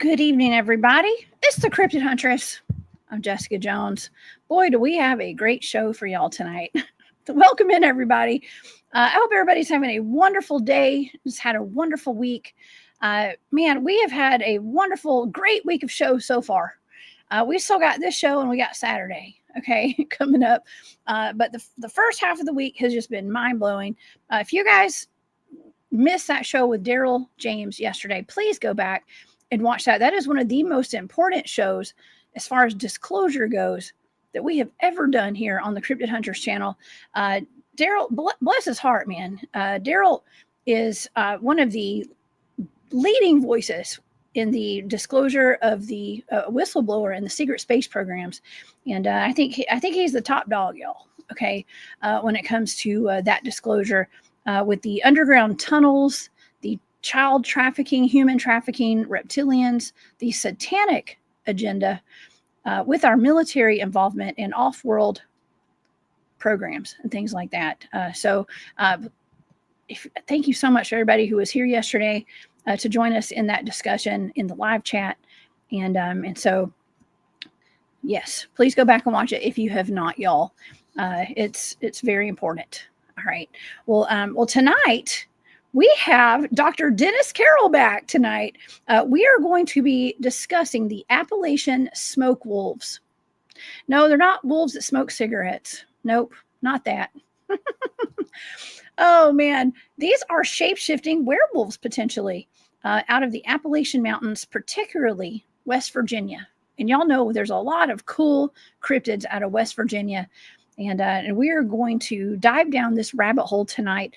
Good evening, everybody. It's the Cryptid Huntress. I'm Jessica Jones. Boy, do we have a great show for y'all tonight. Welcome in, everybody. I hope everybody's having a wonderful day. Just had a wonderful week. Man, we have had a wonderful, great week of shows so far. We still got this show and we got Saturday, okay, coming up. But the first half of the week has just been mind-blowing. If you guys missed that show with Daryl James yesterday, please go back and watch that. That is one of the most important shows as far as disclosure goes that we have ever done here on the Cryptid Hunters channel. Daryl, bless his heart, man. Daryl is one of the leading voices in the disclosure of the whistleblower and the secret space programs. And I think he's the top dog, y'all. Okay. When it comes to that disclosure with the underground tunnels, the child trafficking, human trafficking, reptilians, the satanic agenda, with our military involvement in off-world programs and things like that. Thank you so much to everybody who was here yesterday to join us in that discussion in the live chat. And so, yes, please go back and watch it if you have not, y'all. It's very important. All right. Well, tonight we have Dr. Dennis Carroll back tonight. We are going to be discussing the Appalachian smoke wolves. No, they're not wolves that smoke cigarettes. Nope, not that. Oh, man. These are shapeshifting werewolves, potentially, out of the Appalachian Mountains, particularly West Virginia. And y'all know there's a lot of cool cryptids out of West Virginia. And we are going to dive down this rabbit hole tonight.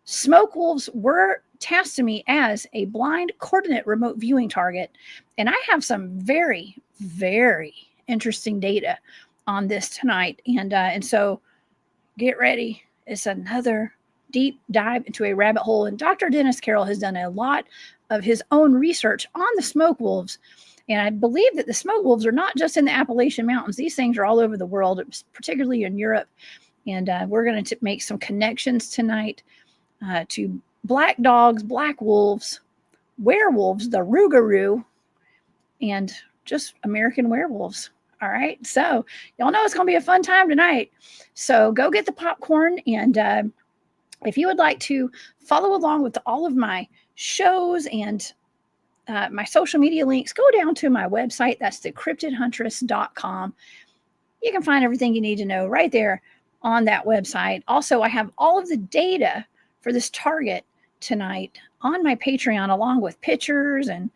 Smoke wolves were tasked to me as a blind coordinate remote viewing target. And I have some very, very interesting data on this tonight. And so get ready. It's another deep dive into a rabbit hole. And Dr. Dennis Carroll has done a lot of his own research on the smoke wolves. And I believe that the smoke wolves are not just in the Appalachian Mountains. These things are all over the world, particularly in Europe. And we're going to make some connections tonight to black dogs, black wolves, werewolves, the Rougarou, and just American werewolves. All right. So y'all know it's going to be a fun time tonight. So go get the popcorn. And if you would like to follow along with all of my shows and my social media links, go down to my website. That's thecryptidhuntress.com. You can find everything you need to know right there on that website. Also, I have all of the data for this target tonight on my Patreon, along with pictures and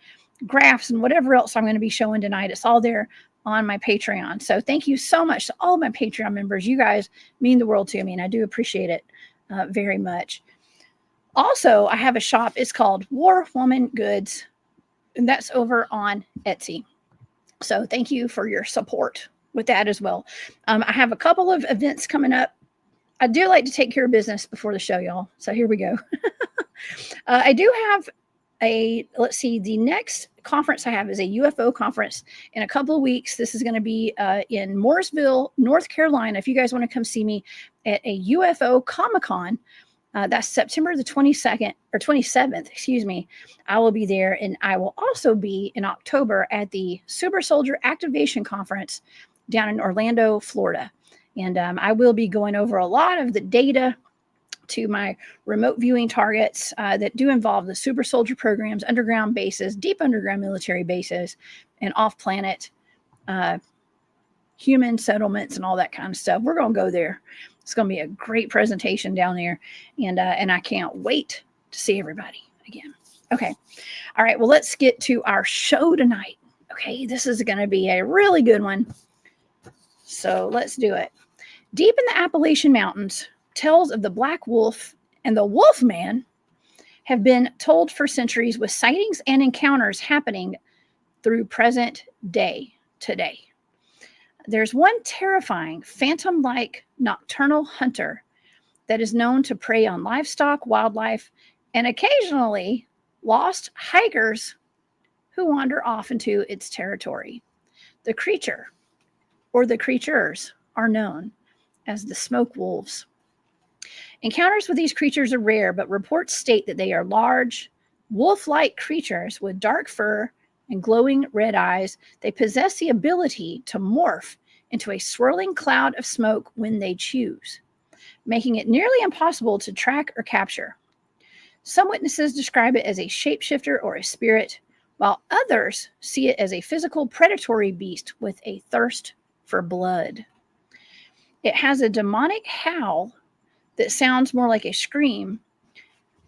graphs and whatever else I'm going to be showing tonight. It's all there on my Patreon. So thank you so much to all my Patreon members. You guys mean the world to me, and I do appreciate it very much. Also, I have a shop. It's called War Woman Goods, and that's over on Etsy. So thank you for your support with that as well. I have a couple of events coming up. I do like to take care of business before the show, y'all. So here we go. I do have the next conference I have is a UFO conference in a couple of weeks. This is going to be in Mooresville, North Carolina. If you guys want to come see me at a UFO Comic-Con, that's September the 22nd or 27th, excuse me. I will be there. And I will also be in October at the Super Soldier Activation Conference down in Orlando, Florida. And I will be going over a lot of the data to my remote viewing targets that do involve the super soldier programs, underground bases, deep underground military bases, and off-planet human settlements and all that kind of stuff. We're going to go there. It's going to be a great presentation down there. And I can't wait to see everybody again. Okay. All right. Well, let's get to our show tonight. Okay. This is going to be a really good one. So let's do it. Deep in the Appalachian Mountains, tales of the Black Wolf and the Wolfman have been told for centuries, with sightings and encounters happening through present day today. There's one terrifying phantom-like nocturnal hunter that is known to prey on livestock, wildlife, and occasionally lost hikers who wander off into its territory. The creature, or the creatures, are known as the smoke wolves. Encounters with these creatures are rare, but reports state that they are large, wolf-like creatures with dark fur and glowing red eyes, they possess the ability to morph into a swirling cloud of smoke when they choose, making it nearly impossible to track or capture. Some witnesses describe it as a shapeshifter or a spirit, while others see it as a physical predatory beast with a thirst for blood. It has a demonic howl that sounds more like a scream,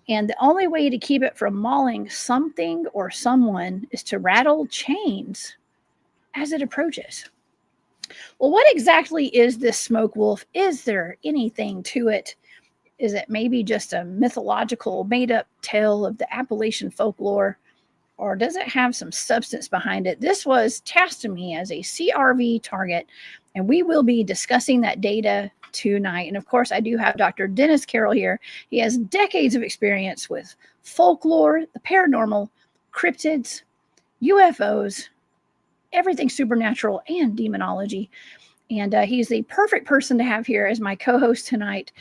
and the only way to keep it from mauling something or someone is to rattle chains as it approaches. Well, what exactly is this smoke wolf? Is there anything to it? Is it maybe just a mythological, made-up tale of the Appalachian folklore? Or does it have some substance behind it? This was tasked to me as a CRV target, and we will be discussing that data tonight. And of course, I do have Dr. Dennis Carroll here. He has decades of experience with folklore, the paranormal, cryptids, UFOs, everything supernatural, and demonology. And he's the perfect person to have here as my co-host tonight.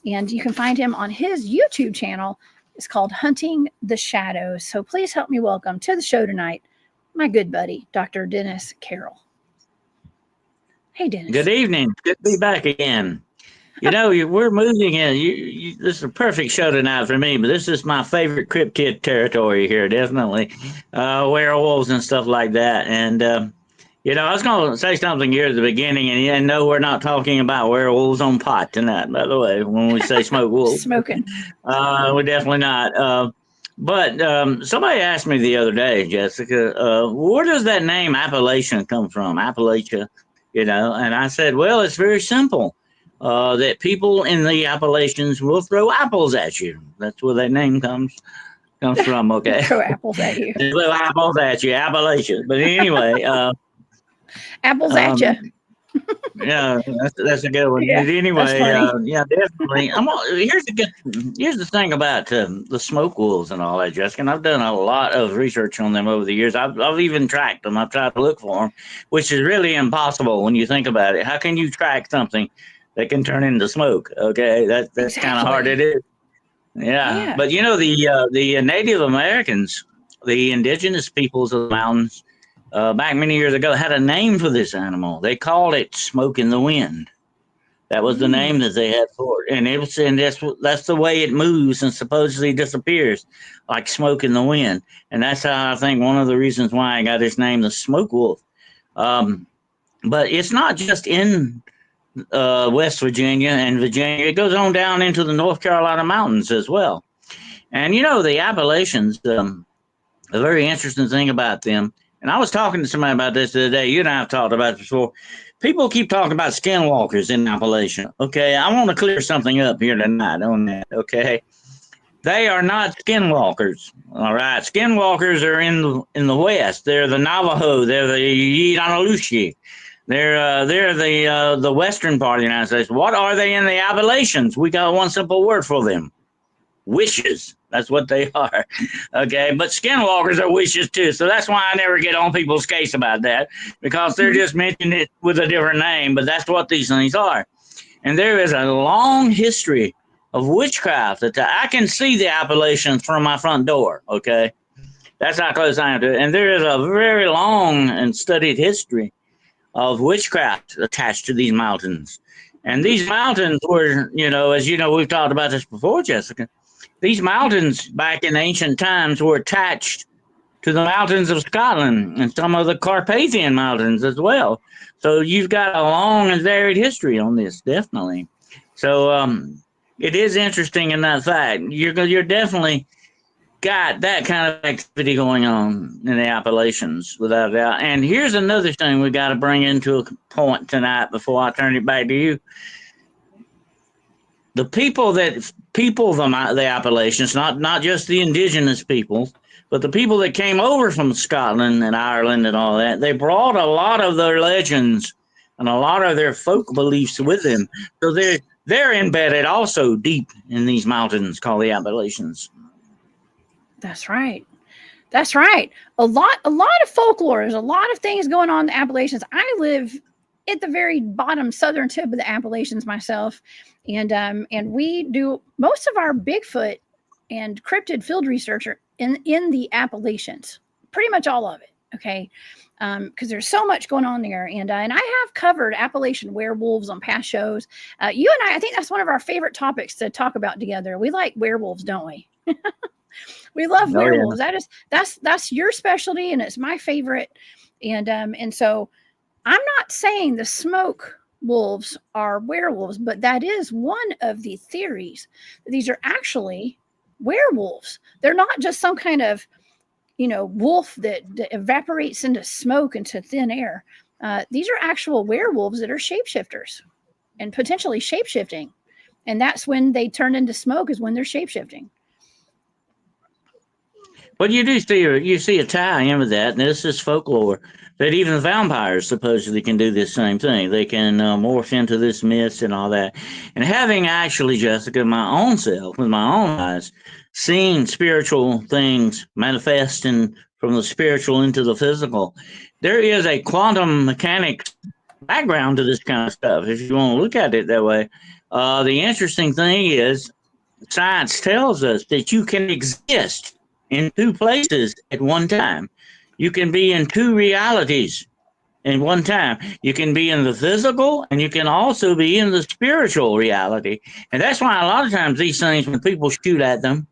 And you can find him on his YouTube channel. It's called Hunting the Shadows. So please help me welcome to the show tonight my good buddy, Dr. Dennis Carroll. Hey, Dennis. Good evening. Good to be back again. You know, we're moving in. This is a perfect show tonight for me, but this is my favorite cryptid territory here, definitely. Werewolves and stuff like that. And, you know, I was going to say something here at the beginning, and no, we're not talking about werewolves on pot tonight, by the way, when we say smoke wolves. Smoking. We're definitely not. But somebody asked me the other day, Jessica, where does that name Appalachian come from? Appalachia, you know? And I said, well, it's very simple. That people in the Appalachians will throw apples at you. That's where that name comes from, okay? Throw apples at you. They throw apples at you, Appalachians. But anyway. Apples at you. Yeah, that's a good one. Yeah, But anyway, yeah, definitely. Here's the thing about the smoke wolves and all that, Jessica. And I've done a lot of research on them over the years. I've even tracked them. I've tried to look for them, which is really impossible when you think about it. How can you track something that can turn into smoke? Okay, that's Exactly. kind of hard to do. Yeah, but you know the Native Americans, the indigenous peoples of the mountains, back many years ago, had a name for this animal. They called it smoke in the wind. That was the name that they had for it. And that's the way it moves and supposedly disappears, like smoke in the wind. And that's how I think one of the reasons why I got its name, the smoke wolf. But it's not just in West Virginia and Virginia. It goes on down into the North Carolina mountains as well. And, you know, the Appalachians, a very interesting thing about them, and I was talking to somebody about this the other day. You and I have talked about this before. People keep talking about skinwalkers in Appalachia. Okay, I want to clear something up here tonight on that. Okay, they are not skinwalkers. All right, skinwalkers are in the West. They're the Navajo. They're the Yidanalushi. They're the western part of the United States. What are they in the Appalachians? We got one simple word for them: wishes. That's what they are. Okay. But skinwalkers are wishes too. So that's why I never get on people's case about that, because they're just mentioning it with a different name, but that's what these things are. And there is a long history of witchcraft that I can see the Appalachians from my front door. Okay. That's how close I am to it. And there is a very long and studied history of witchcraft attached to these mountains. And these mountains were, you know, as you know, we've talked about this before, Jessica. These mountains back in ancient times were attached to the mountains of Scotland and some of the Carpathian mountains as well. So you've got a long and varied history on this, definitely. So it is interesting in that fact. You're definitely got that kind of activity going on in the Appalachians, without a doubt. And here's another thing we got to bring into a point tonight before I turn it back to you. The people that the Appalachians, not just the indigenous peoples, but the people that came over from Scotland and Ireland and all that, they brought a lot of their legends and a lot of their folk beliefs with them. So they're embedded also deep in these mountains called the Appalachians. That's right. That's right. A lot of folklore. There's a lot of things going on in the Appalachians. I live at the very bottom southern tip of the Appalachians myself. And we do most of our Bigfoot and cryptid field research in the Appalachians, pretty much all of it. Okay. Because there's so much going on there. And I have covered Appalachian werewolves on past shows. You and I think that's one of our favorite topics to talk about together. We like werewolves, don't we? We love werewolves. Yeah. That's your specialty, and it's my favorite. And so I'm not saying the smoke wolves are werewolves, but that is one of the theories. These are actually werewolves. They're not just some kind of, wolf that evaporates into smoke, into thin air. These are actual werewolves that are shapeshifters and potentially shapeshifting. And that's when they turn into smoke, is when they're shapeshifting. But you see a tie in with that, and this is folklore, that even vampires supposedly can do this same thing. They can morph into this mist and all that. And having actually, Jessica, my own self, with my own eyes, seen spiritual things manifesting from the spiritual into the physical, there is a quantum mechanics background to this kind of stuff, if you want to look at it that way. The interesting thing is, science tells us that you can exist in two places at one time. You can be in two realities in one time. You can be in the physical, and you can also be in the spiritual reality. And that's why a lot of times these things, when people shoot at them,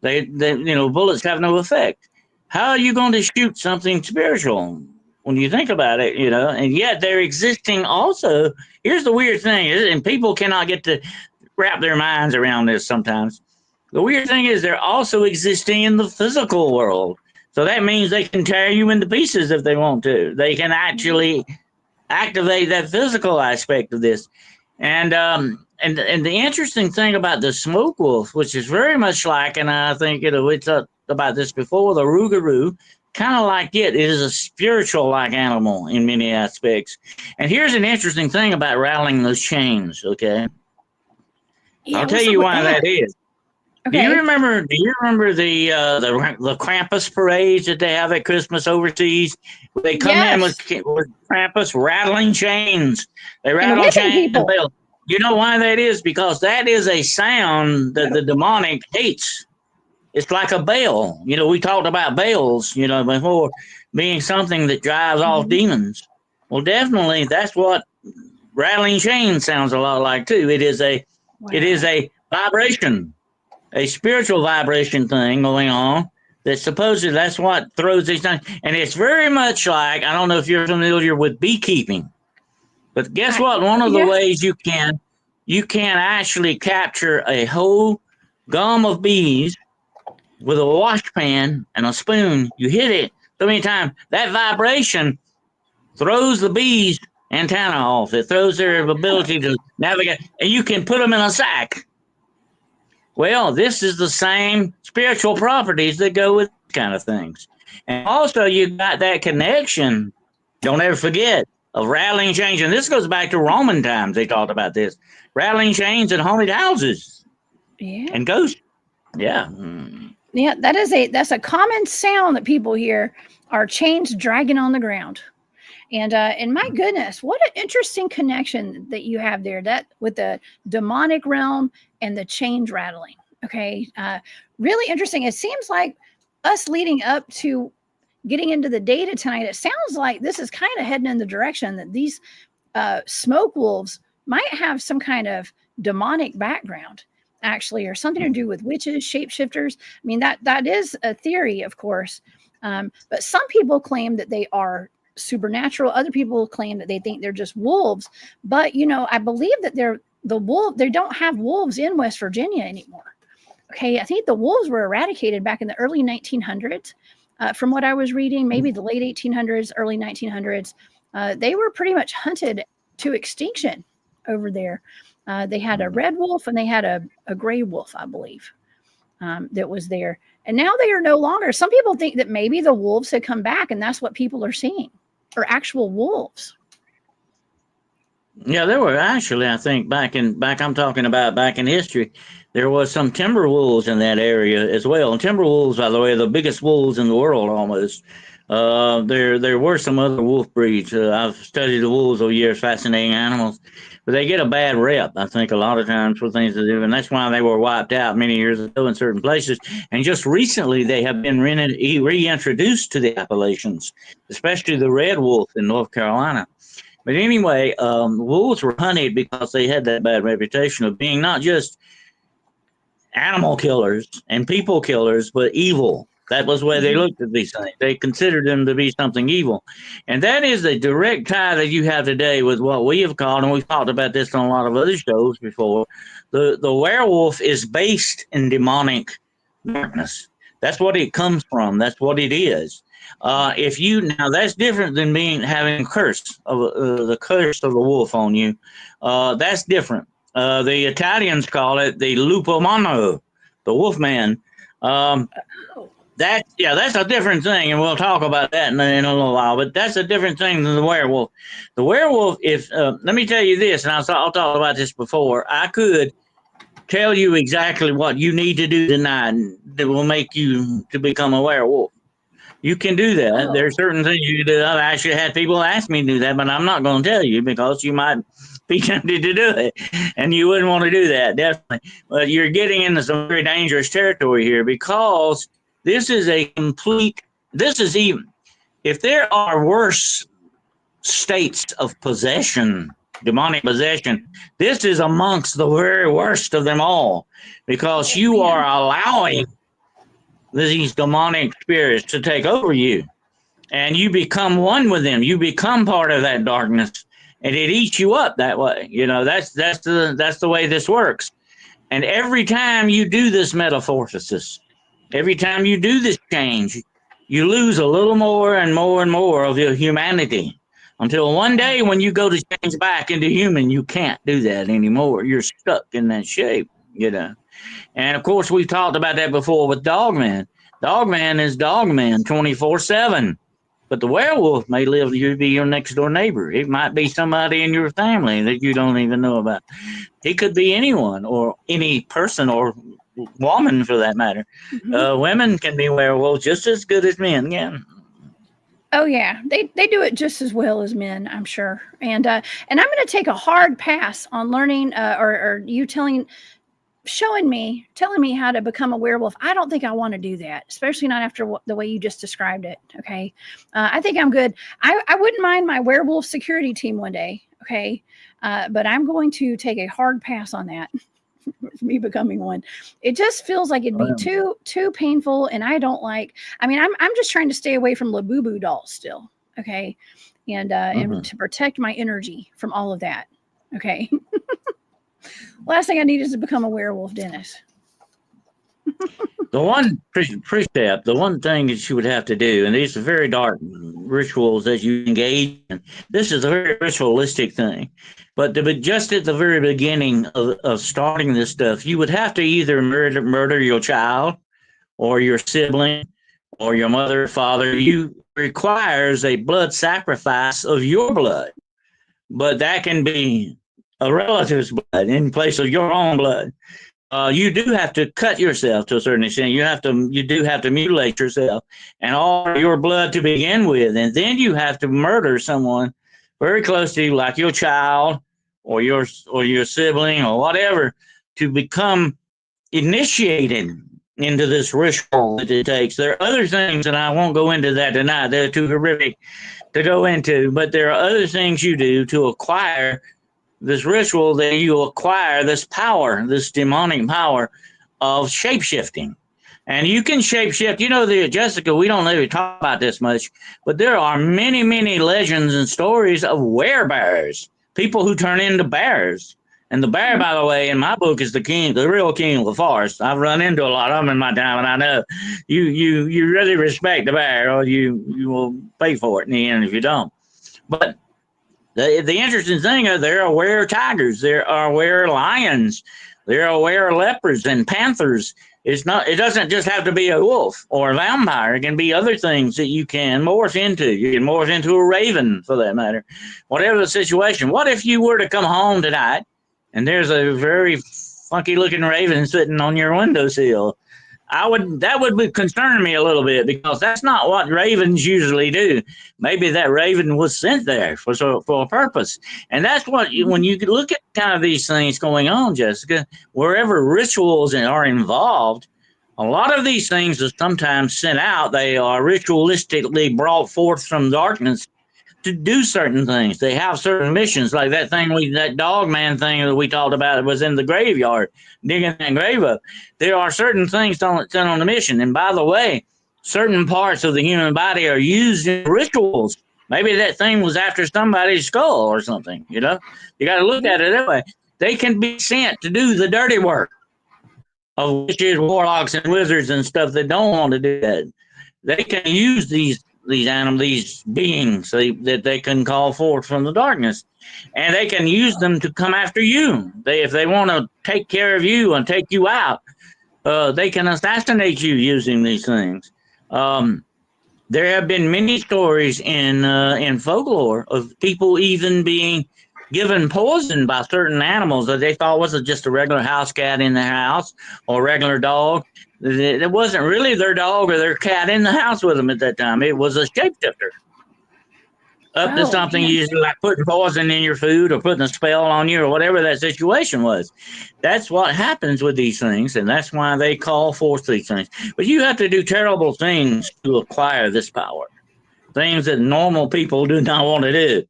they bullets have no effect. How are you going to shoot something spiritual when you think about it, and yet they're existing also. Here's the weird thing, and people cannot get to wrap their minds around this sometimes. The weird thing is they're also existing in the physical world. So that means they can tear you into pieces if they want to. They can actually activate that physical aspect of this. And the interesting thing about the smoke wolf, which is very much like, and I think we talked about this before, the rougarou, kind of like it is a spiritual-like animal in many aspects. And here's an interesting thing about rattling those chains, okay? Yeah, I'll tell you why that is. Okay. Do you remember the Krampus parades that they have at Christmas overseas? They come in with Krampus rattling chains. They rattle chains and bells. You know why that is? Because that is a sound that the demonic hates. It's like a bell. We talked about bells, before being something that drives off demons. Well, definitely that's what rattling chains sounds a lot like too. It is a vibration. A spiritual vibration thing going on that supposedly that's what throws these things. And it's very much like, I don't know if you're familiar with beekeeping, but guess what? One of the ways you can actually capture a whole gum of bees with a washpan and a spoon. You hit it so many times, that vibration throws the bees' antenna off. It throws their ability to navigate, and you can put them in a sack. Well, this is the same spiritual properties that go with kind of things. And also you got that connection, don't ever forget, of rattling chains. And this goes back to Roman times. They talked about this. Rattling chains in haunted houses. Yeah. And ghosts. Yeah. Yeah, that's a common sound that people hear, are chains dragging on the ground. And my goodness, what an interesting connection that you have there, that with the demonic realm and the chains rattling. Okay. Really interesting. It seems like us leading up to getting into the data tonight, it sounds like this is kind of heading in the direction that these smoke wolves might have some kind of demonic background, actually, or something to do with witches, shapeshifters. I mean, that is a theory, of course. But some people claim that they are supernatural. Other people claim that they think they're just wolves. But, I believe that they don't have wolves in West Virginia anymore. Okay. I think the wolves were eradicated back in the early 1900s. From what I was reading, maybe the late 1800s, early 1900s, they were pretty much hunted to extinction over there. They had a red wolf and they had a gray wolf, I believe, that was there. And now they are no longer. Some people think that maybe the wolves had come back, and that's what people are seeing, or actual wolves. Yeah, there were actually, I think, I'm talking about back in history, there was some timber wolves in that area as well. And timber wolves, by the way, are the biggest wolves in the world almost. There were some other wolf breeds. I've studied the wolves over years, fascinating animals, but they get a bad rep, I think, a lot of times for things they do, and that's why they were wiped out many years ago in certain places. And just recently, they have been reintroduced to the Appalachians, especially the red wolf in North Carolina. But anyway, wolves were hunted because they had that bad reputation of being not just animal killers and people killers, but evil. That was where they looked at these things. They considered them to be something evil. And that is the direct tie that you have today with what we have called, and we've talked about this on a lot of other shows before, the werewolf is based in demonic darkness. That's what it comes from. That's what it is. Now that's different than having a curse of the curse of the wolf on you. That's different. The Italians call it the lupo mano, the wolfman. That's a different thing, and we'll talk about that in a little while. But that's a different thing than the werewolf. The werewolf, let me tell you this, and I'll talk about this before. I could tell you exactly what you need to do tonight that will make you to become a werewolf. You can do that. There are certain things you can do. I've actually had people ask me to do that, but I'm not going to tell you because you might be tempted to do it, and you wouldn't want to do that, definitely. But you're getting into some very dangerous territory here because this is even, if there are worse states of possession, demonic possession, this is amongst the very worst of them all because you are allowing these demonic spirits to take over you, and you become one with them. You become part of that darkness, and it eats you up that way. That's the way this works. And every time you do this metamorphosis, every time you do this change, you lose a little more and more and more of your humanity until one day when you go to change back into human, you can't do that anymore. You're stuck in that shape, And of course, we've talked about that before with Dogman. Dogman is Dogman 24/7. But the werewolf may be your next door neighbor. It might be somebody in your family that you don't even know about. It could be anyone or any person or woman for that matter. Women can be werewolves just as good as men. Yeah. Oh yeah, they do it just as well as men, I'm sure. And I'm going to take a hard pass on learning or you telling me how to become a werewolf. I don't think I want to do that, especially not after the way you just described it. Okay. I think I'm good. I wouldn't mind my werewolf security team one day. Okay. But I'm going to take a hard pass on that. Me becoming one. It just feels like it'd be too painful. And I don't I'm just trying to stay away from Labubu dolls still. Okay. And to protect my energy from all of that. Okay. Last thing I need is to become a werewolf, Dennis. The one precept, the one thing that you would have to do, and these are very dark rituals that you engage in. This is a very ritualistic thing. But just at the very beginning of starting this stuff, you would have to either murder your child or your sibling or your mother or father. You requires a blood sacrifice of your blood. But that can be a relative's blood in place of your own blood. You do have to cut yourself to a certain extent. You do have to mutilate yourself and all your blood to begin with, and then you have to murder someone very close to you, like your child or your sibling or whatever, to become initiated into this ritual that it takes. There are other things, and I won't go into that tonight. They're too horrific to go into, but there are other things you do to acquire this ritual, that you acquire this power, this demonic power of shapeshifting. And you can shapeshift. Jessica, we don't really talk about this much, but there are many, many legends and stories of werebears, people who turn into bears. And the bear, by the way, in my book is the real king of the forest. I've run into a lot of them in my time, and I know you really respect the bear, or you will pay for it in the end if you don't. But the interesting thing is there are were tigers, there are were lions, there are were leopards and panthers. It doesn't just have to be a wolf or a vampire. It can be other things that you can morph into. You can morph into a raven, for that matter. Whatever the situation. What if you were to come home tonight and there's a very funky looking raven sitting on your windowsill? that would concern me a little bit, because that's not what ravens usually do. Maybe that raven was sent there for a purpose, and that's what when you look at kind of these things going on, Jessica, wherever rituals are involved, a lot of these things are sometimes sent out. They are ritualistically brought forth from darkness to do certain things. They have certain missions, like that Dogman thing that we talked about. It was in the graveyard, digging that grave up. There are certain things sent on the mission. And by the way, certain parts of the human body are used in rituals. Maybe that thing was after somebody's skull or something, you know? You got to look at it that way. They can be sent to do the dirty work of witches, warlocks, and wizards and stuff that don't want to do that. They can use these animals, these beings that they can call forth from the darkness, and they can use them to come after you. If they want to take care of you and take you out, they can assassinate you using these things. There have been many stories in folklore of people even being given poison by certain animals that they thought wasn't just a regular house cat in the house or a regular dog. It wasn't really their dog or their cat in the house with them at that time. It was a shapeshifter. Up to something usually like putting poison in your food or putting a spell on you or whatever that situation was. That's what happens with these things, and that's why they call forth these things. But you have to do terrible things to acquire this power. Things that normal people do not want to do.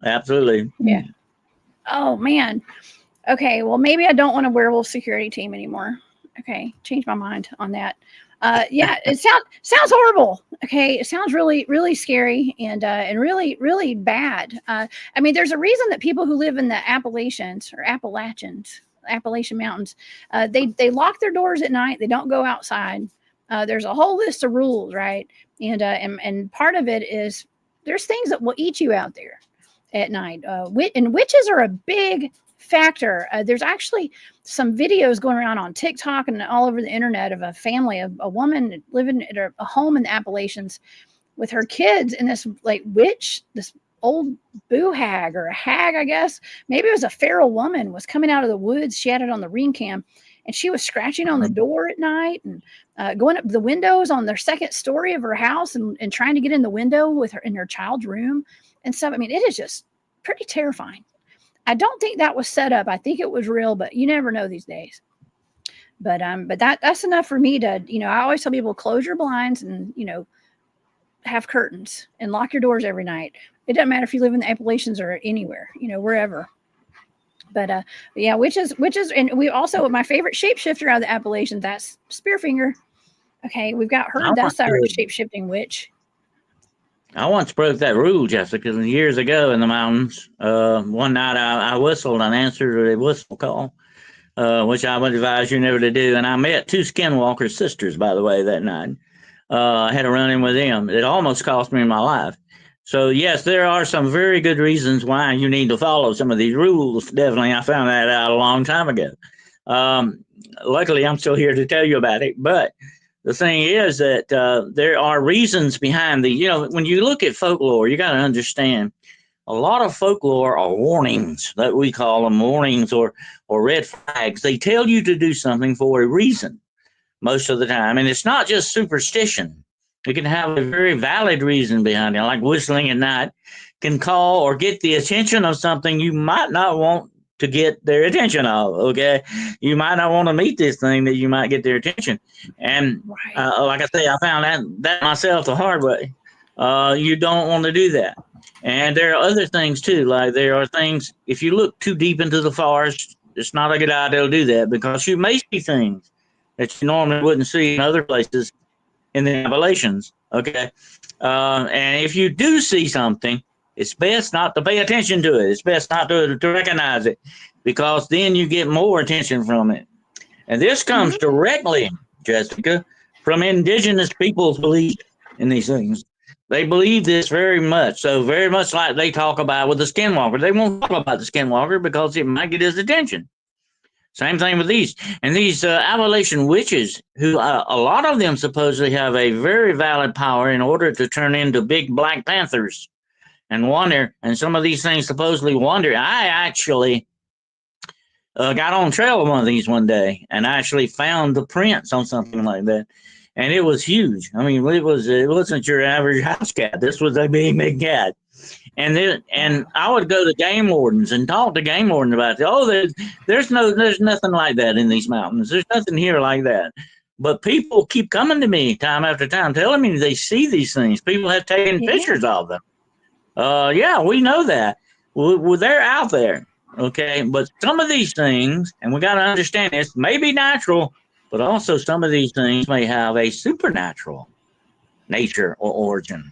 Absolutely. Yeah. Oh, man. Okay, well, maybe I don't want a werewolf security team anymore. Okay, change my mind on that. Yeah, it sounds horrible. Okay, it sounds really, really scary and really, really bad. I mean, there's a reason that people who live in the Appalachian Mountains, they lock their doors at night. They don't go outside. There's a whole list of rules, right? And part of it is there's things that will eat you out there at night. And witches are a big factor. There's actually some videos going around on TikTok and all over the internet of a family, of a woman living at a home in the Appalachians with her kids, and this like witch, this old boo hag or a hag, I guess. Maybe it was a feral woman, was coming out of the woods. She had it on the ring cam, and she was scratching on the door at night and going up the windows on their second story of her house and trying to get in the window with her in her child's room and stuff. I mean, it is just pretty terrifying. I don't think that was set up. I think it was real, but you never know these days. But that's enough for me to, I always tell people, close your blinds and, have curtains and lock your doors every night. It doesn't matter if you live in the Appalachians or anywhere, wherever. But yeah, witches, and we also, my favorite shapeshifter out of the Appalachians, that's Spearfinger. Okay, we've got her. That's our shape-shifting witch. I once broke that rule, Jessica, years ago in the mountains. One night I whistled and answered a whistle call, which I would advise you never to do. And I met two Skinwalker sisters, by the way, that night. I had a run-in with them. It almost cost me my life. So, yes, there are some very good reasons why you need to follow some of these rules. Definitely, I found that out a long time ago. Luckily, I'm still here to tell you about it. But the thing is that there are reasons behind when you look at folklore, you got to understand a lot of folklore are warnings, that we call them warnings or red flags. They tell you to do something for a reason most of the time. And it's not just superstition. It can have a very valid reason behind it, like whistling at night can call or get the attention of something you might not want to get their attention of. Okay, you might not want to meet this thing that you might get their attention. And like I say, I found that myself the hard way. You don't want to do that. And there are other things too, like there are things, if you look too deep into the forest, it's not a good idea to do that, because you may see things that you normally wouldn't see in other places in the Appalachians. Okay, and if you do see something, it's best not to pay attention to it. It's best not to recognize it, because then you get more attention from it. And this comes directly, Jessica, from indigenous people's belief in these things. They believe this very much. So very much like they talk about with the Skinwalker. They won't talk about the Skinwalker because it might get his attention. Same thing with these. And these Appalachian witches, who a lot of them supposedly have a very valid power in order to turn into big Black Panthers and wander. And some of these things supposedly wander. I actually got on trail of one of these one day and actually found the prints on something like that. And it was huge. I mean, it wasn't your average house cat. This was a big cat. And I would go to game wardens and talk to game wardens about it. Oh, there's nothing like that in these mountains. There's nothing here like that. But people keep coming to me time after time, telling me they see these things. People have taken pictures of them. Yeah, we know that. Well, they're out there. Okay, but some of these things, and we got to understand this, may be natural, but also some of these things may have a supernatural nature or origin.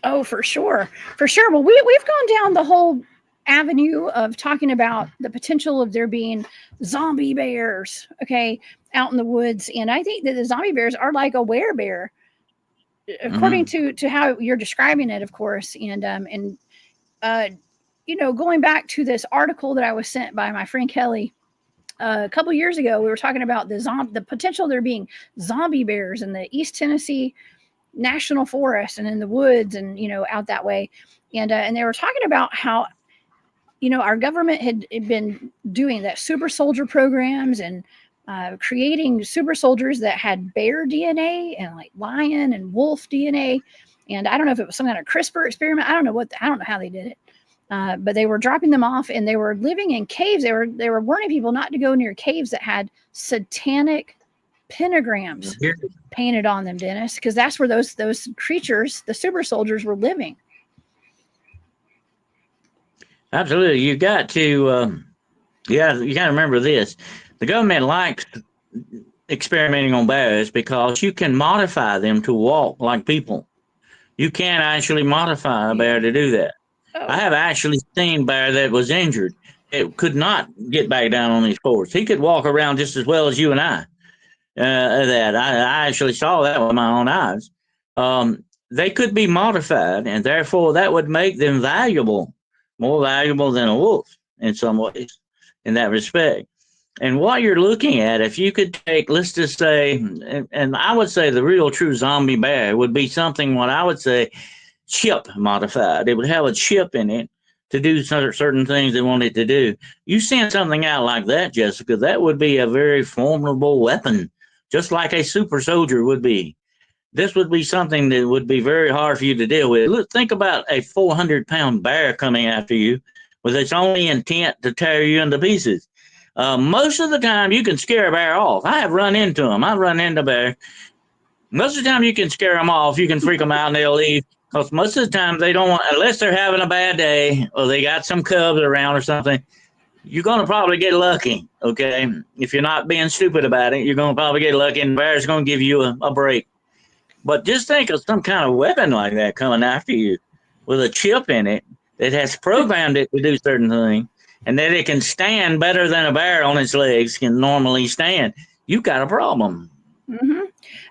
Oh, for sure. For sure. Well, we've gone down the whole avenue of talking about the potential of there being zombie bears, okay, out in the woods. And I think that the zombie bears are like a werebear, according to how you're describing it, of course. And you know, going back to this article that I was sent by my friend Kelly a couple years ago, we were talking about the potential there being zombie bears in the East Tennessee National Forest and in the woods, and you know, out that way. And they were talking about how, you know, our government had been doing that super soldier programs and creating super soldiers that had bear DNA and like lion and wolf DNA. And I don't know if it was some kind of CRISPR experiment. I don't know how they did it. But they were dropping them off, and they were living in caves. They were warning people not to go near caves that had satanic pentagrams painted on them, Dennis, because that's where those creatures, the super soldiers, were living. Absolutely, you got to, you got to remember this: the government likes experimenting on bears because you can modify them to walk like people. You can actually modify a bear to do that. Oh. I have actually seen bear that was injured. It could not get back down on his fours. He could walk around just as well as you and I. I actually saw that with my own eyes. They could be modified, and therefore that would make them valuable, more valuable than a wolf in some ways, in that respect. And what you're looking at, if you could take, let's just say, and I would say the real true zombie bear would be something, what I would say, chip modified. It would have a chip in it to do certain things they want it to do. You send something out like that, Jessica, that would be a very formidable weapon, just like a super soldier would be. This would be something that would be very hard for you to deal with. Look, think about a 400-pound bear coming after you with its only intent to tear you into pieces. Most of the time, you can scare a bear off. I have run into them. I've run into bears. Most of the time, you can scare them off. You can freak them out and they'll leave. Because most of the time they don't want, unless they're having a bad day or they got some cubs around or something, you're going to probably get lucky, okay? If you're not being stupid about it, you're going to probably get lucky and the bear's going to give you a break. But just think of some kind of weapon like that coming after you with a chip in it that has programmed it to do certain things and that it can stand better than a bear on its legs can normally stand. You've got a problem. Mm-hmm.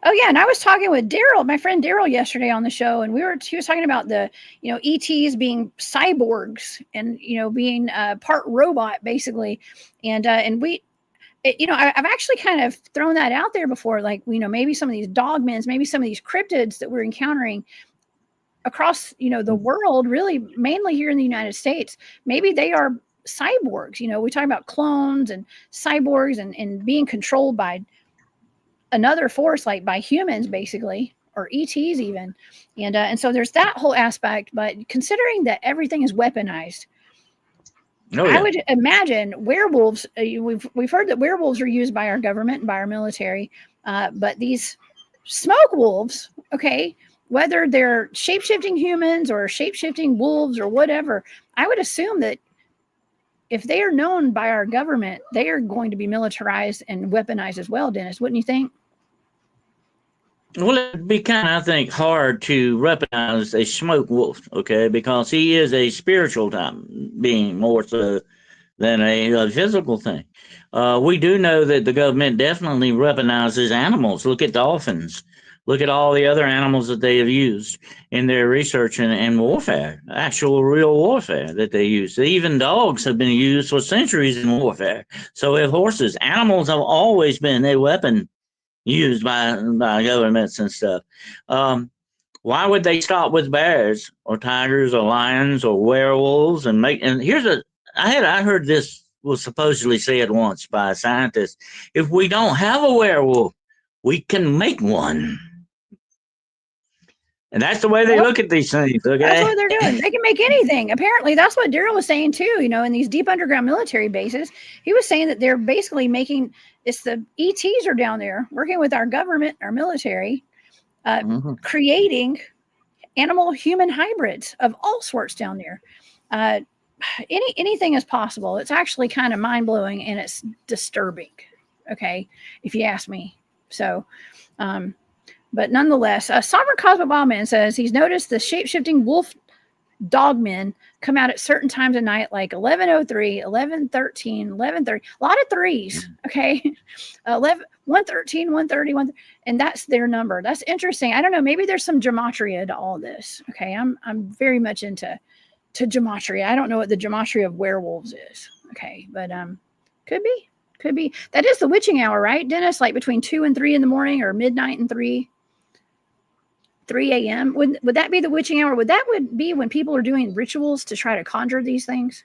Oh yeah, and I was talking with Daryl, my friend Daryl, yesterday on the show, and he was talking about the, you know, ETs being cyborgs and, you know, being part robot basically, and we, you know, I've actually kind of thrown that out there before, like, you know, maybe some of these dogmans, maybe some of these cryptids that we're encountering across, you know, the world, really mainly here in the United States, maybe they are cyborgs. You know, we talk about clones and cyborgs and being controlled by another force, like by humans basically, or ETs even. And so there's that whole aspect, but considering that everything is weaponized, I would imagine werewolves, we've heard that werewolves are used by our government and by our military, but these smoke wolves, okay, whether they're shape-shifting humans or shape-shifting wolves or whatever, I would assume that if they are known by our government, they are going to be militarized and weaponized as well, Dennis, wouldn't you think? Well, it'd be kind of, I think, hard to weaponize a smoke wolf, okay, because he is a spiritual type being more so than a physical thing. We do know that the government definitely weaponizes animals. Look at dolphins. Look at all the other animals that they have used in their research and warfare, actual real warfare that they use. Even dogs have been used for centuries in warfare. So have horses. Animals have always been a weapon used by governments and stuff. Why would they stop with bears or tigers or lions or werewolves and here's I heard this was supposedly said once by a scientist. If we don't have a werewolf, we can make one. And that's the way they look at these things, okay? That's what they're doing. They can make anything. Apparently, that's what Daryl was saying too. You know, in these deep underground military bases, he was saying that they're basically making, it's the ETs are down there working with our government, our military, creating animal-human hybrids of all sorts down there. Anything is possible. It's actually kind of mind-blowing and it's disturbing, okay, if you ask me. So, but nonetheless, Sovereign Cosmic Wildman says he's noticed the shape-shifting wolf dogmen come out at certain times of night, like 11:03, 11:13, 11:30. A lot of threes, okay? 1:13, 1:30, 1, and that's their number. That's interesting. I don't know. Maybe there's some gematria to all this. Okay, I'm very much into gematria. I don't know what the gematria of werewolves is. Okay, but could be. That is the witching hour, right, Dennis? Like between 2 and 3 in the morning, or midnight and 3 a.m. Would that be the witching hour? Would be when people are doing rituals to try to conjure these things?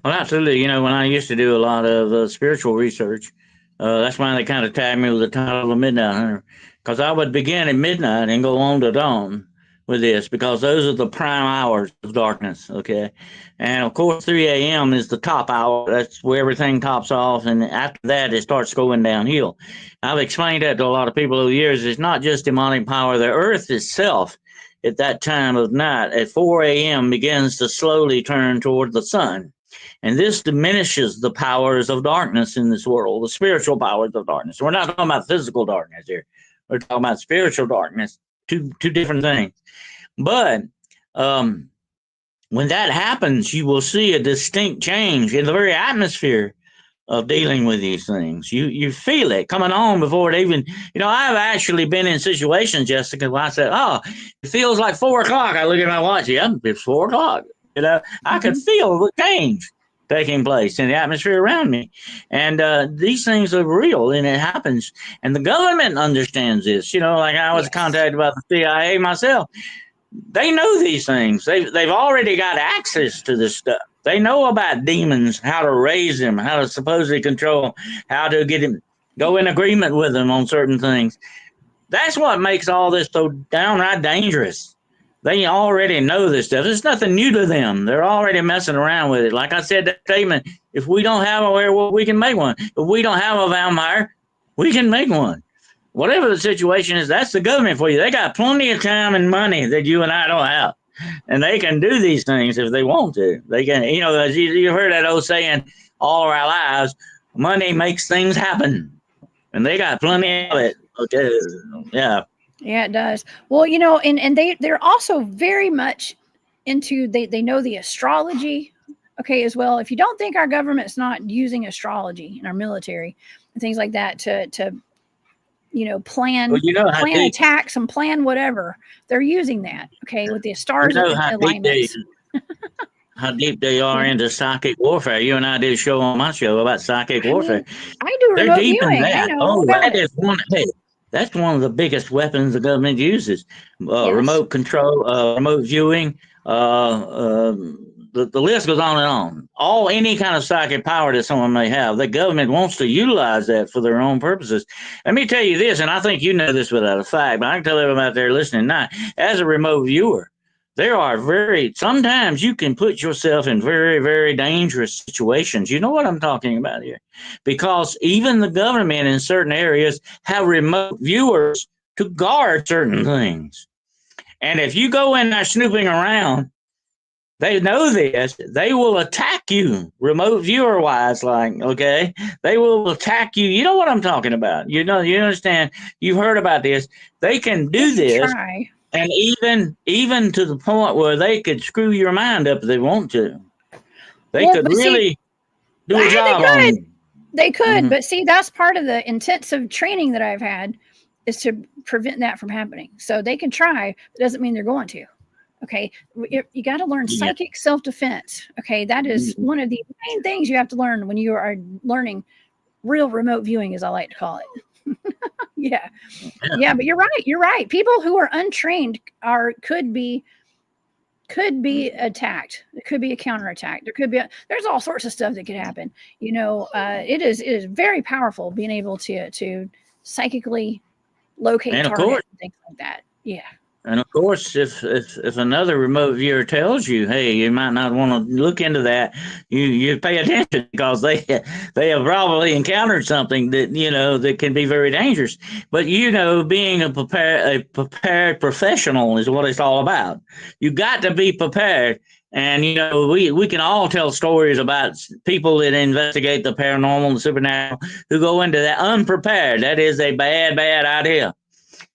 Well, absolutely. You know, when I used to do a lot of spiritual research, that's why they kind of tagged me with the title of Midnight Hunter, because I would begin at midnight and go on to dawn with this, because those are the prime hours of darkness, okay? And of course, 3 a.m. is the top hour. That's where everything tops off, and after that, it starts going downhill. I've explained that to a lot of people over the years. It's not just demonic power. The earth itself, at that time of night, at 4 a.m., begins to slowly turn toward the sun. And this diminishes the powers of darkness in this world, the spiritual powers of darkness. We're not talking about physical darkness here. We're talking about spiritual darkness, two different things. But when that happens, you will see a distinct change in the very atmosphere of dealing with these things. You feel it coming on before it even, I've actually been in situations, Jessica, where I said, oh, it feels like 4 o'clock. I look at my watch. Yeah, it's 4 o'clock. I could feel the change taking place in the atmosphere around me. And these things are real, and it happens. And the government understands this. Like I was contacted by the CIA myself. They know these things. They've already got access to this stuff. They know about demons, how to raise them, how to supposedly control, how to get him, go in agreement with them on certain things. That's what makes all this so downright dangerous. They already know this stuff. It's nothing new to them. They're already messing around with it. Like I said, that statement, if we don't have a werewolf, we can make one. If we don't have a vampire, we can make one. Whatever the situation is, that's the government for you. They got plenty of time and money that you and I don't have. And they can do these things if they want to. They can, as you heard that old saying, all our lives, money makes things happen. And they got plenty of it. Okay. Yeah. Yeah, it does. Well, and they're also very much into, they know the astrology, okay, as well. If you don't think our government's not using astrology in our military and things like that to plan attacks and plan whatever, they're using that, okay, with the stars alignments. How deep they are into psychic warfare. You and I did a show on my show about psychic warfare. I do remote deep viewing. in that. I know that is one. Hey, that's one of the biggest weapons the government uses. Remote control, remote viewing. The list goes on and on. Any kind of psychic power that someone may have, the government wants to utilize that for their own purposes. Let me tell you this, and I think you know this without a fact, but I can tell everyone out there listening now, as a remote viewer, sometimes you can put yourself in very, very dangerous situations. You know what I'm talking about here? Because even the government in certain areas have remote viewers to guard certain things. And if you go in there snooping around, they know this. They will attack you, remote viewer wise. Okay, they will attack you. You know what I'm talking about. You understand. You've heard about this. They can do this, and even to the point where they could screw your mind up if they want to. They could really do a job on you. They could, but see, that's part of the intensive training that I've had, is to prevent that from happening. So they can try. It doesn't mean they're going to. Okay, you got to learn psychic self-defense. Okay, that is one of the main things you have to learn when you are learning real remote viewing, as I like to call it. Yeah, but you're right. People who are untrained could be could be attacked. It could be a counterattack. There's all sorts of stuff that could happen. It is very powerful being able to psychically locate targets and things like that. Yeah. And of course, if another remote viewer tells you, hey, you might not want to look into that, you pay attention, because they have probably encountered something that that can be very dangerous. But being a prepared professional is what it's all about. You got to be prepared. And we can all tell stories about people that investigate the paranormal and the supernatural who go into that unprepared. That is a bad idea.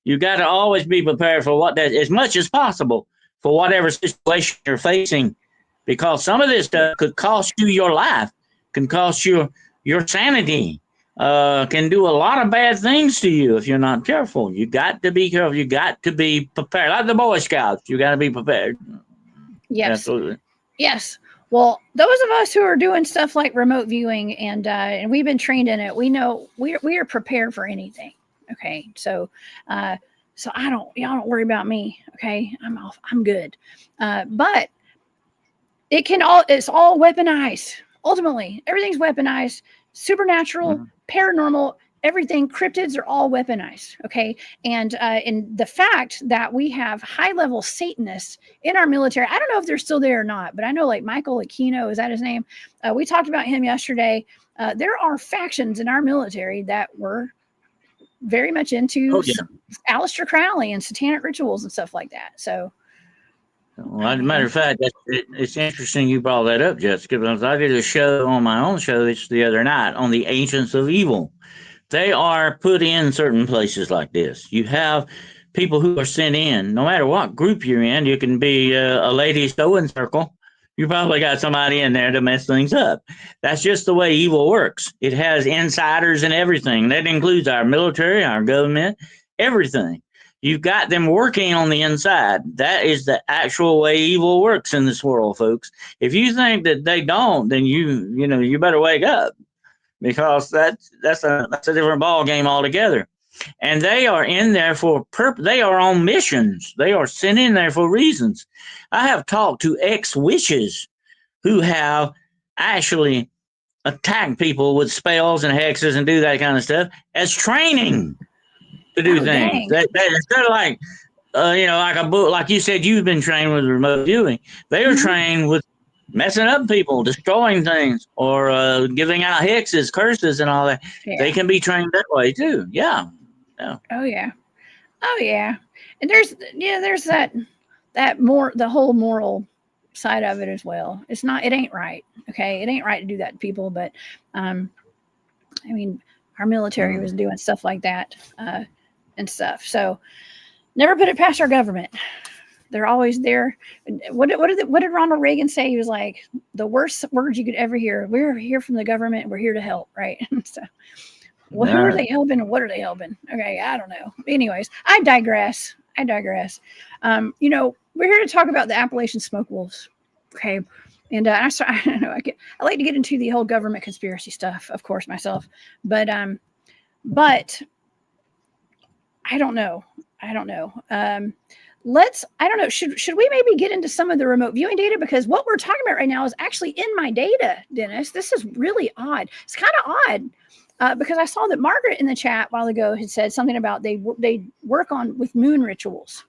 You got to always be prepared for as much as possible, for whatever situation you're facing, because some of this stuff could cost you your life, can cost you your sanity, can do a lot of bad things to you if you're not careful. You got to be careful. You got to be prepared. Like the Boy Scouts, you got to be prepared. Yes. Absolutely. Yes. Well, those of us who are doing stuff like remote viewing and we've been trained in it, we know we are prepared for anything. Okay. So y'all don't worry about me. Okay. I'm good. But it's all weaponized. Ultimately, everything's weaponized, supernatural, paranormal, everything. Cryptids are all weaponized. Okay. And the fact that we have high level Satanists in our military, I don't know if they're still there or not, but I know like Michael Aquino, is that his name? We talked about him yesterday. There are factions in our military that were very much into Aleister Crowley and satanic rituals and stuff like that. So, well, as a matter of fact, it's interesting you brought that up, Jessica, because I did a show on my own show the other night on the Ancients of Evil. They are put in certain places like this. You have people who are sent in, no matter what group you're in. You can be a ladies' sewing circle. You probably got somebody in there to mess things up. That's just the way evil works. It has insiders and everything. That includes our military, our government, everything. You've got them working on the inside. That is the actual way evil works in this world, folks. If you think that they don't, then you better wake up, because that's a different ball game altogether. And they are in there for purpose. They are on missions. They are sent in there for reasons. I have talked to ex-witches who have actually attacked people with spells and hexes and do that kind of stuff as training to do things. That instead of like, like a book, like you said, you've been trained with remote viewing. They are trained with messing up people, destroying things, or giving out hexes, curses, and all that. Yeah. They can be trained that way too. Yeah. Oh yeah. And there's the whole moral side of it as well. It ain't right. Okay. It ain't right to do that to people. But, I mean, our military was doing stuff like that, and stuff. So never put it past our government. They're always there. What did Ronald Reagan say? He was like, the worst words you could ever hear. We're here from the government. We're here to help. Right. So, well, who are they helping and what are they helping? Okay, I don't know. Anyways, I digress. We're here to talk about the Appalachian smoke wolves. Okay. And I don't know. I like to get into the whole government conspiracy stuff, of course, myself. But I don't know. I don't know. Should we maybe get into some of the remote viewing data? Because what we're talking about right now is actually in my data, Dennis. This is really odd. It's kind of odd. Because I saw that Margaret in the chat a while ago had said something about they work with moon rituals,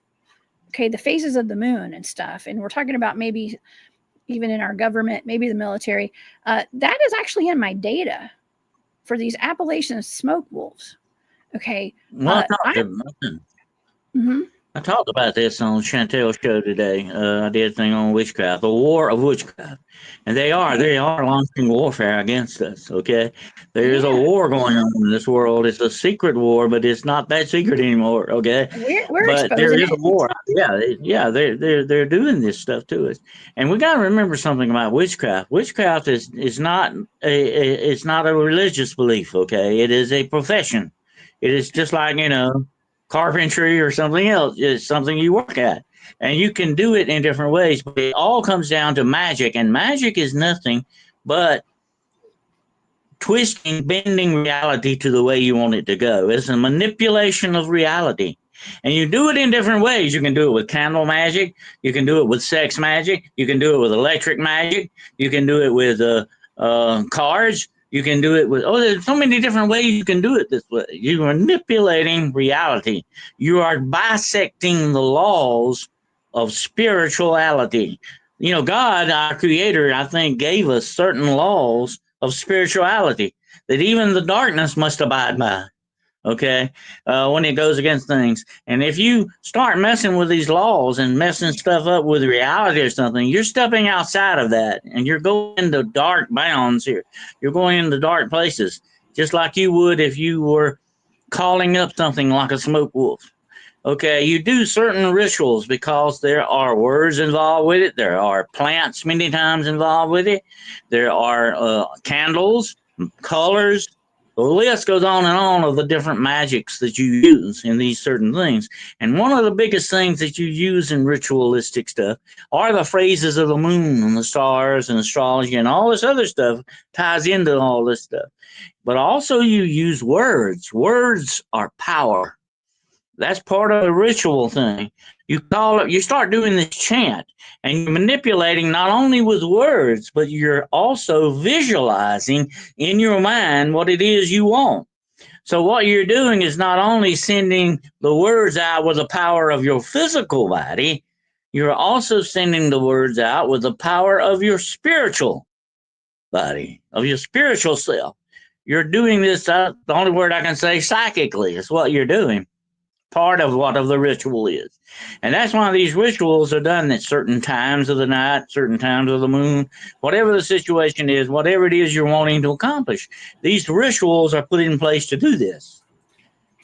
okay, the phases of the moon and stuff. And we're talking about maybe even in our government, maybe the military. That is actually in my data for these Appalachian smoke wolves. Okay. Well, I talked about this on Chantel's show today. I did a thing on witchcraft, the war of witchcraft. And they are launching warfare against us, okay? There is a war going on in this world. It's a secret war, but it's not that secret anymore, okay? But there is a war. They're doing this stuff to us. And we got to remember something about witchcraft. Witchcraft is not it's not a religious belief, okay? It is a profession. It is just like, carpentry or something else. Is something you work at, and you can do it in different ways, but it all comes down to magic, and magic is nothing but bending reality to the way you want it to go. It's a manipulation of reality. And you do it in different ways. You can do it with candle magic. You can do it with sex magic. You can do it with electric magic. You can do it with cards. You can do it with, there's so many different ways you can do it this way. You're manipulating reality. You are bisecting the laws of spirituality. You know, God, our creator, I think, gave us certain laws of spirituality that even the darkness must abide by. Okay, when it goes against things. And if you start messing with these laws and messing stuff up with reality or something, you're stepping outside of that and you're going into dark bounds here. You're going into dark places, just like you would if you were calling up something like a smoke wolf. Okay, you do certain rituals because there are words involved with it. There are plants many times involved with it. There are candles, colors. The list goes on of the different magics that you use in these certain things. And one of the biggest things that you use in ritualistic stuff are the phases of the moon and the stars and astrology and all this other stuff ties into all this stuff. But also you use words. Words are power. That's part of the ritual thing. You start doing this chant, and you're manipulating not only with words, but you're also visualizing in your mind what it is you want. So what you're doing is not only sending the words out with the power of your physical body, you're also sending the words out with the power of your spiritual body, of your spiritual self. You're doing this, the only word I can say, psychically is what you're doing. Part of what of the ritual is. And that's why these rituals are done at certain times of the night, certain times of the moon, whatever the situation is, whatever it is you're wanting to accomplish. These rituals are put in place to do this.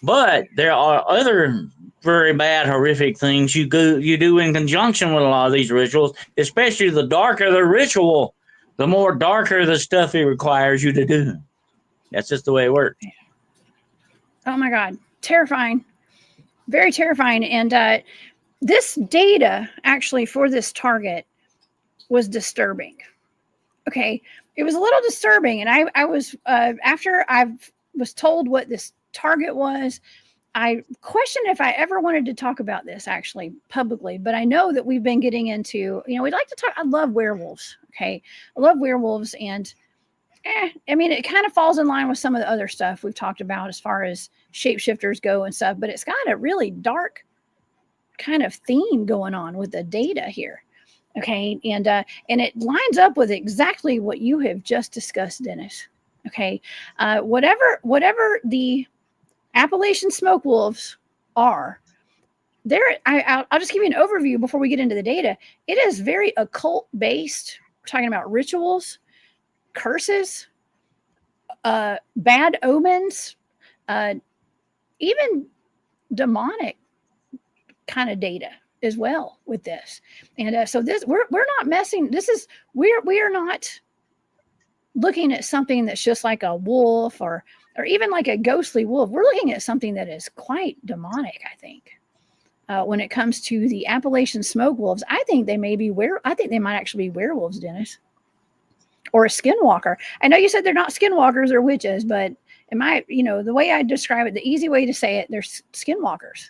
But there are other very bad, horrific things you do in conjunction with a lot of these rituals, especially the darker the ritual, the more darker the stuff it requires you to do. That's just the way it works. Oh my God. Terrifying. Very terrifying. And this data actually for this target was disturbing. Okay. It was a little disturbing. And I was, after I was told what this target was, I questioned if I ever wanted to talk about this actually publicly, but I know that we've been getting into, we'd like to talk. I love werewolves. Okay. I love werewolves. And I mean, it kind of falls in line with some of the other stuff we've talked about as far as shapeshifters go and stuff, but it's got a really dark kind of theme going on with the data here. Okay. And it lines up with exactly what you have just discussed, Dennis. Okay. Whatever the Appalachian smoke wolves are, I'll just give you an overview before we get into the data. It is very occult based. We're talking about rituals, curses, bad omens, even demonic kind of data as well with this. And so this we're not messing. We are not looking at something that's just like a wolf or even like a ghostly wolf. We're looking at something that is quite demonic, I think. When it comes to the Appalachian smoke wolves, I think they may be I think they might actually be werewolves, Dennis. Or a skinwalker. I know you said they're not skinwalkers or witches, but the way I describe it, the easy way to say it, they're skinwalkers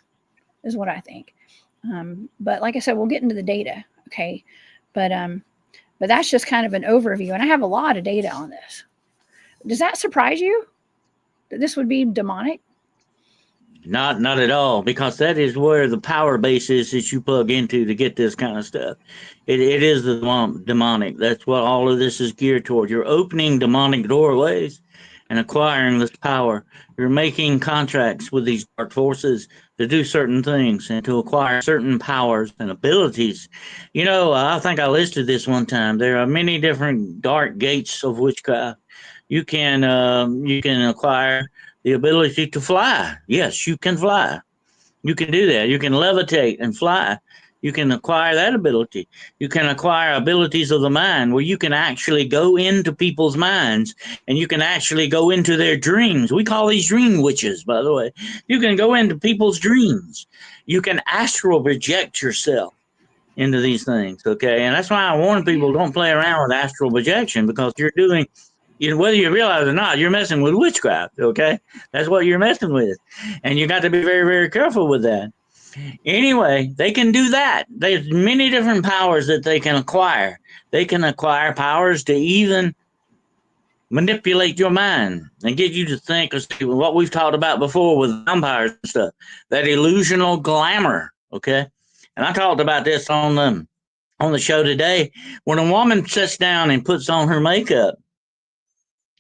is what I think. But like I said, we'll get into the data. Okay. But that's just kind of an overview. And I have a lot of data on this. Does that surprise you that this would be demonic? Not at all, because that is where the power base is that you plug into to get this kind of stuff. It is the demonic. That's what all of this is geared toward. You're opening demonic doorways and acquiring this power. You're making contracts with these dark forces to do certain things and to acquire certain powers and abilities. I think I listed this one time. There are many different dark gates of witchcraft. You can acquire the ability to fly. Yes, you can fly. You can do that. You can levitate and fly. You can acquire that ability. You can acquire abilities of the mind where you can actually go into people's minds and you can actually go into their dreams. We call these dream witches, by the way. You can go into people's dreams. You can astral project yourself into these things, okay? And that's why I warn people, don't play around with astral projection, because you're doing whether you realize it or not, you're messing with witchcraft. Okay, that's what you're messing with, and you got to be very, very careful with that. Anyway, they can do that. There's many different powers that they can acquire. They can acquire powers to even manipulate your mind and get you to think of what we've talked about before with vampires and stuff. That illusional glamour. Okay, and I talked about this on the show today. When a woman sits down and puts on her makeup,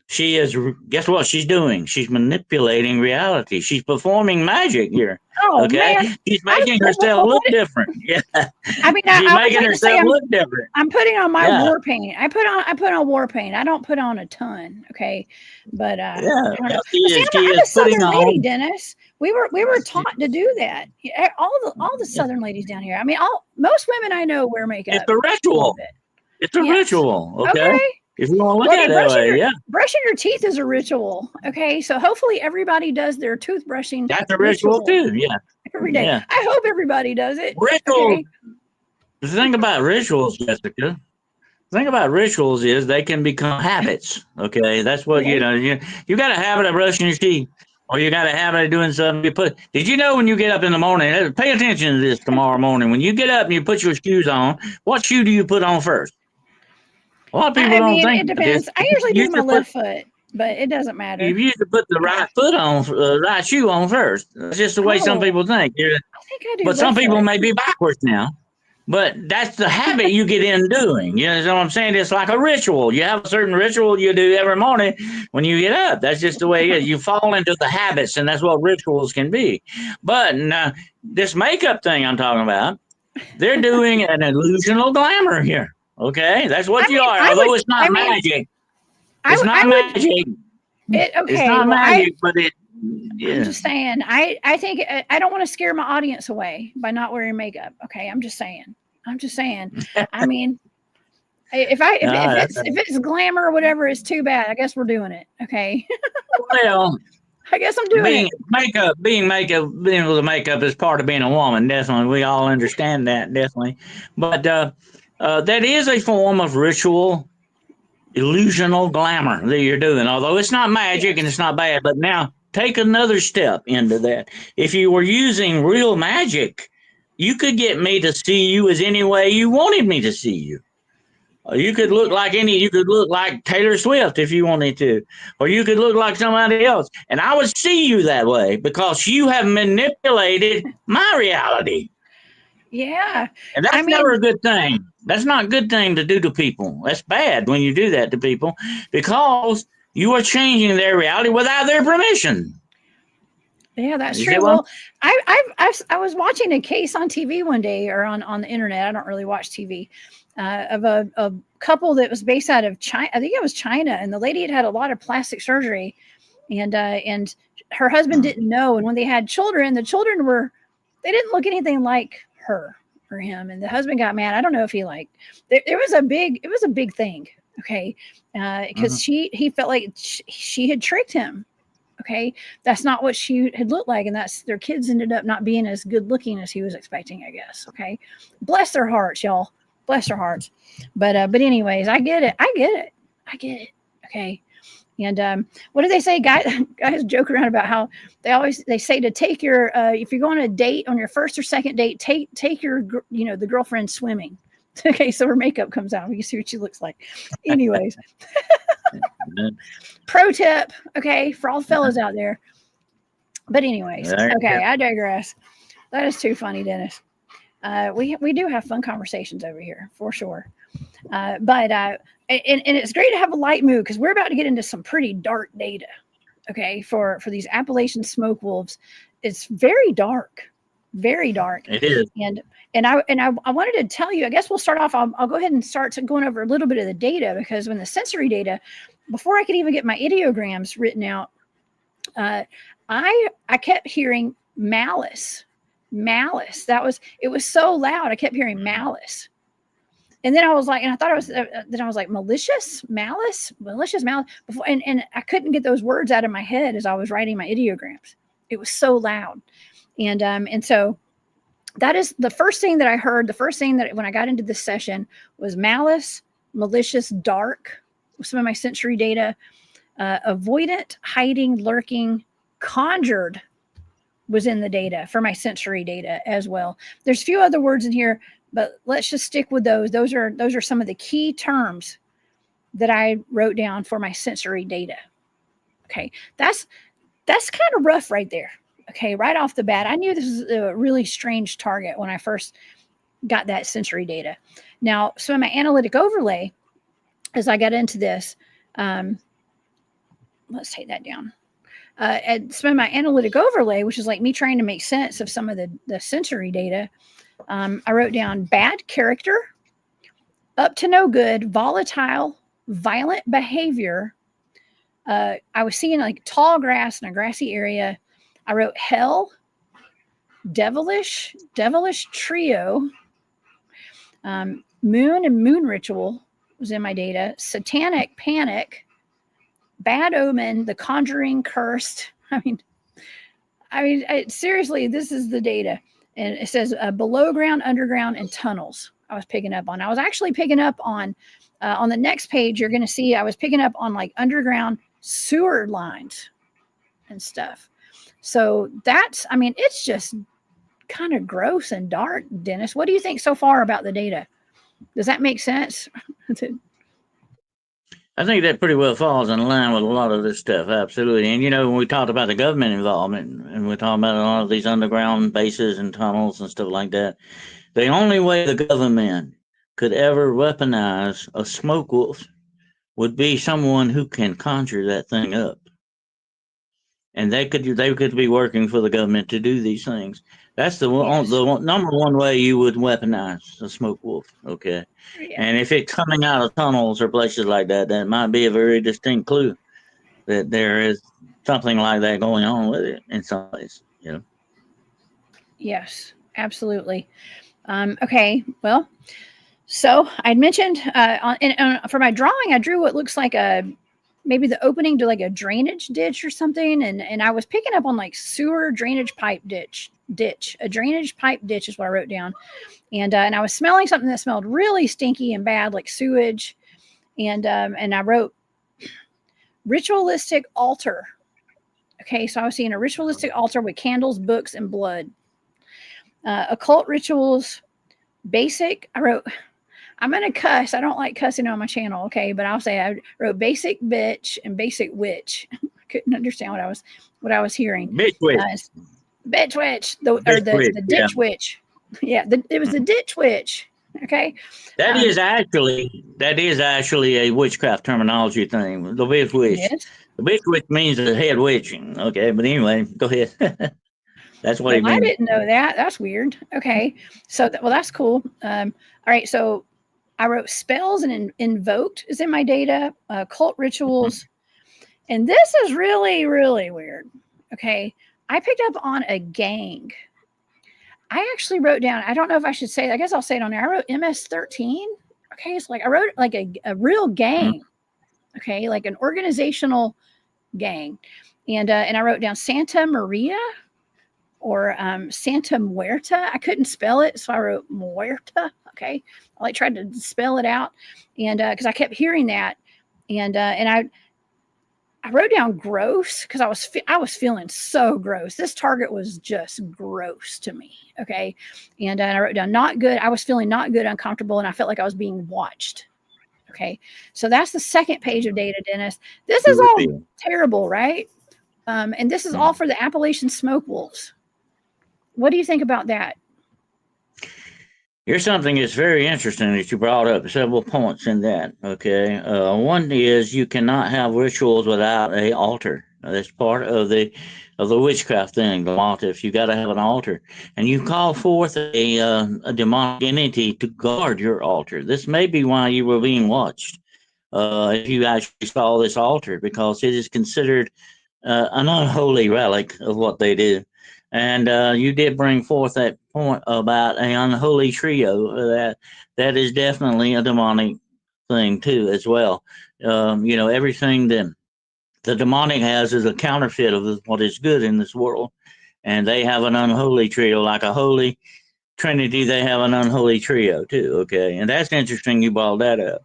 she is, guess what she's doing? She's manipulating reality. She's performing magic here. Oh, okay, man. She's making herself look different. Yeah, I mean, she's making herself look different. I'm putting on my war paint. I put on war paint. I don't put on a ton. Okay, but I don't know. I'm a Southern lady, Dennis. We were taught to do that. All the Southern ladies down here. I mean, most women I know wear makeup. It's a ritual. It's a ritual. Okay. If you want to look at it that way, brushing your teeth is a ritual. Okay, so hopefully everybody does their toothbrushing. That's a ritual too. Yeah, every day. Yeah. I hope everybody does it. Ritual. Okay. The thing about rituals, Jessica. The thing about rituals is they can become habits. Okay, that's what you got a habit of brushing your teeth, or you got a habit of doing something. Did you know when you get up in the morning? Pay attention to this tomorrow morning. When you get up and you put your shoes on, what shoe do you put on first? A lot of people don't think it depends. I usually do my left foot, but it doesn't matter. You used to put the right foot on, right shoe on first. That's just the way some people think. I think I do. But some people may be backwards now. But that's the habit you get in doing. You know what I'm saying? It's like a ritual. You have a certain ritual you do every morning when you get up. That's just the way it is. You fall into the habits, and that's what rituals can be. But now, this makeup thing I'm talking about, they're doing an illusional glamour here. Okay, that's what you are. Although it's not magic. It's not magic. It's not magic, but it. Yeah. I'm just saying. I think I don't want to scare my audience away by not wearing makeup. Okay, I'm just saying. I mean, if it's glamour or whatever, it's too bad. I guess we're doing it. Okay. Well, I guess I'm doing it. Being able to makeup is part of being a woman. Definitely, we all understand that. Definitely, but. That is a form of ritual, illusional glamour that you're doing, although it's not magic and it's not bad. But now take another step into that. If you were using real magic, you could get me to see you as any way you wanted me to see you. You could look like Taylor Swift if you wanted to, or you could look like somebody else. And I would see you that way because you have manipulated my reality. Yeah. And that's never a good thing. That's not a good thing to do to people. That's bad when you do that to people because you are changing their reality without their permission. Yeah, that's true. Well, I was watching a case on TV one day or on the internet. I don't really watch TV of a couple that was based out of China. I think it was China. And the lady had a lot of plastic surgery and her husband didn't know. And when they had children, the children they didn't look anything like her or him, and the husband got mad. I don't know if he it was a big thing. Okay. Because he felt like she had tricked him. Okay. That's not what she had looked like. And their kids ended up not being as good looking as he was expecting, I guess. Okay. Bless their hearts, y'all. Bless their hearts. But anyways, I get it. Okay. And what do they say? Guys joke around about how they say to take your if you're going on a date on your first or second date, take your the girlfriend swimming. Okay, so her makeup comes out. You see what she looks like. Anyways, pro tip. Okay, for all the fellas out there. But anyways, okay, I digress. That is too funny, Dennis. We do have fun conversations over here for sure. But it's great to have a light mood because we're about to get into some pretty dark data. Okay, for these Appalachian smoke wolves, it's very dark. It is. And I wanted to tell you. I guess we'll start off. I'll go ahead and start going over a little bit of the data because when the sensory data, before I could even get my ideograms written out, I kept hearing malice. It was so loud. I kept hearing malice. And then I was like, and I thought I was like malicious before, and I couldn't get those words out of my head as I was writing my ideograms. It was so loud. And so that is the first thing that I heard. The first thing that when I got into this session was malice, malicious, dark. some of my sensory data. Avoidant, hiding, lurking, conjured was in the data for my sensory data as well. There's a few other words in here, but let's just stick with those. Those are some of the key terms that I wrote down for my sensory data. Okay, that's kind of rough right there. Okay, right off the bat, I knew this was a really strange target when I first got that sensory data. Now, so in my analytic overlay, as I got into this, let's take that down. And some of my analytic overlay, which is like me trying to make sense of some of the sensory data, I wrote down bad character, up to no good, volatile, violent behavior. I was seeing like tall grass in a grassy area. I wrote hell, devilish trio, moon and moon ritual was in my data, satanic panic, bad omen, the conjuring, cursed. I mean, seriously, this is the data. And it says below ground, underground, and tunnels I was picking up on. I was actually picking up on the next page, you're going to see I was picking up on like underground sewer lines and stuff. So that's, I mean, it's just kind of gross and dark, Dennis. What do you think so far about the data? Does that make sense? I think that pretty well falls in line with a lot of this stuff, absolutely. And, you know, when we talked about the government involvement, and we're talking about a lot of these underground bases and tunnels and stuff like that, the only way the government could ever weaponize a smoke wolf would be someone who can conjure that thing up. And they could be working for the government to do these things. That's the number one way you would weaponize a smoke wolf, okay? Yeah. And if it's coming out of tunnels or places like that, that might be a very distinct clue that there is something like that going on with it in some place, you know? Yes, absolutely. Okay, well, so I'd mentioned for my drawing, I drew what looks like maybe the opening to like a drainage ditch or something. And I was picking up on like sewer drainage pipe ditch, a drainage pipe ditch is what I wrote down. And I was smelling something that smelled really stinky and bad, like sewage. And I wrote ritualistic altar. Okay. So I was seeing a ritualistic altar with candles, books, and blood. Occult rituals, basic. I wrote, I'm going to cuss. I don't like cussing on my channel. Okay. But I'll say I wrote basic bitch and basic witch. I couldn't understand what I was hearing. Bitch witch. Bitch witch. The ditch witch. Yeah. It was the ditch witch. Okay. That is actually a witchcraft terminology thing. The bitch witch. Yes. The bitch witch means the head witching. Okay. But anyway, go ahead. That's what it means. I didn't know that. That's weird. Okay. So, that's cool. All right. So I wrote spells and invoked is in my data, cult rituals. Mm-hmm. And this is really, really weird. Okay. I picked up on a gang. I actually wrote down, I don't know if I should say it. I guess I'll say it on there. I wrote MS-13. Okay. It's like I wrote like a real gang. Mm-hmm. Okay. Like an organizational gang. And I wrote down Santa Maria or Santa Muerta. I couldn't spell it, so I wrote Muerta. Okay. I like tried to spell it out. And because I kept hearing that. And I wrote down gross because I was feeling so gross. This target was just gross to me. Okay. And I wrote down not good. I was feeling not good, uncomfortable, and I felt like I was being watched. Okay. So that's the second page of data, Dennis. This is all terrible, right? And this is all for the Appalachian smoke wolves. What do you think about that? Here's something that's very interesting that you brought up. Several points in that. Okay, one is you cannot have rituals without an altar. That's part of the witchcraft thing. The altar. If you got to have an altar, and you call forth a demonic entity to guard your altar. This may be why you were being watched. If you actually saw this altar, because it is considered an unholy relic of what they do. And you did bring forth that point about an unholy trio. That is definitely a demonic thing too, as well. You know, everything that the demonic has is a counterfeit of what is good in this world. And they have an unholy trio, like a holy trinity. They have an unholy trio too. Okay, and that's interesting. You brought that up.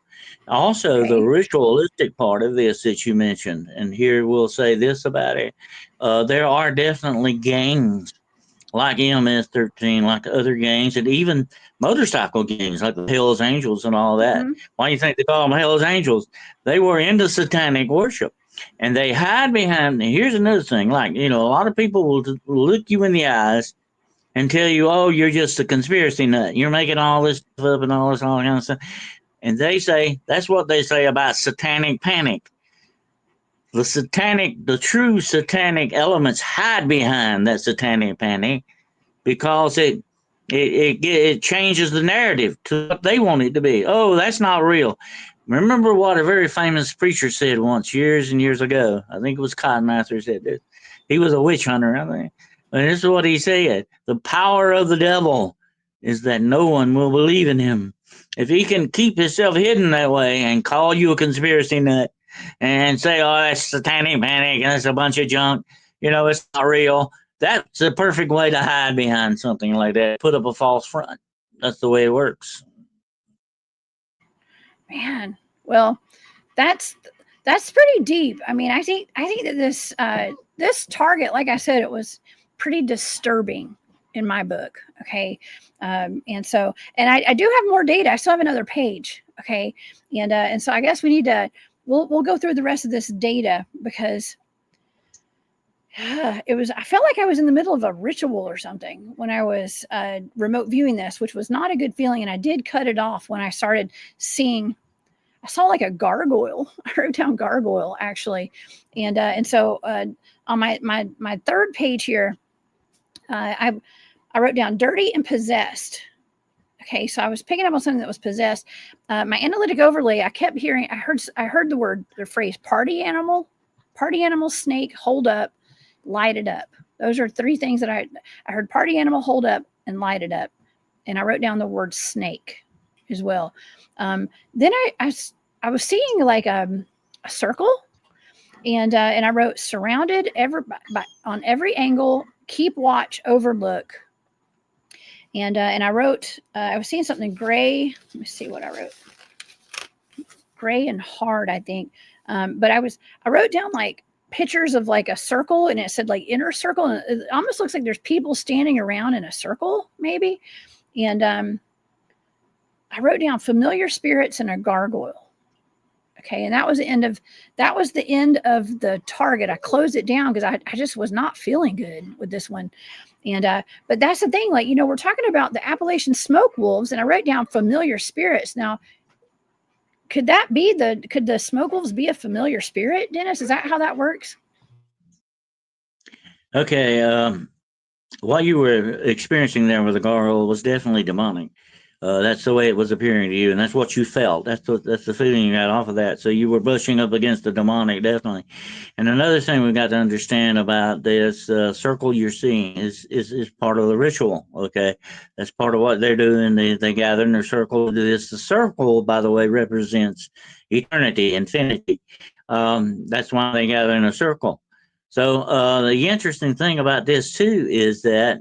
Also, the ritualistic part of this that you mentioned, and here we'll say this about it: there are definitely gangs like MS-13, like other gangs, and even motorcycle gangs like the Hells Angels and all that. Why do you think they call them Hells Angels? They were into satanic worship, and they hide behind. Here's another thing: like a lot of people will look you in the eyes and tell you, "Oh, you're just a conspiracy nut. You're making all this stuff up and all kind of stuff." And they say that's what they say about satanic panic. The true satanic elements hide behind that satanic panic because it changes the narrative to what they want it to be. Oh, that's not real. Remember what a very famous preacher said once, years and years ago. I think it was Cotton Mather said this. He was a witch hunter, I think. And this is what he said: the power of the devil is that no one will believe in him. If he can keep himself hidden that way and call you a conspiracy nut and say, "Oh, that's satanic panic and that's a bunch of junk," it's not real. That's the perfect way to hide behind something like that. Put up a false front. That's the way it works. Man, well, that's pretty deep. I mean, I think that this target, like I said, it was pretty disturbing in my book. Okay. And I do have more data. I still have another page. Okay. And so I guess we need to, we'll go through the rest of this data because I felt like I was in the middle of a ritual or something when I was remote viewing this, which was not a good feeling. And I did cut it off when I started seeing, I saw like a gargoyle. I wrote down gargoyle actually. And so on my third page here, I wrote down dirty and possessed. Okay, so I was picking up on something that was possessed. My analytic overlay, I kept hearing, I heard the phrase party animal, snake, hold up, light it up. Those are three things that I heard: party animal, hold up, and light it up. And I wrote down the word snake as well. Then I was seeing like a circle, and I wrote surrounded on every angle, keep watch, overlook. And I wrote, I was seeing something gray. Let me see what I wrote. Gray and hard, I think. But I wrote down like pictures of like a circle, and it said like inner circle. And it almost looks like there's people standing around in a circle, maybe. And I wrote down familiar spirits and a gargoyle. Okay, and that was the end of the target. I closed it down because I just was not feeling good with this one. And but that's the thing, like, we're talking about the Appalachian smoke wolves, and I wrote down familiar spirits. Now, could the smoke wolves be a familiar spirit, Dennis? Is that how that works? Okay, what you were experiencing there with the gargoyle was definitely demonic. That's the way it was appearing to you, and that's what you felt. That's the feeling you got off of that. So you were brushing up against the demonic, definitely. And another thing we got to understand about this circle you're seeing is part of the ritual. Okay, that's part of what they're doing. They gather in their circle to do this. The circle, by the way, represents eternity, infinity. That's why they gather in a circle. So the interesting thing about this too is that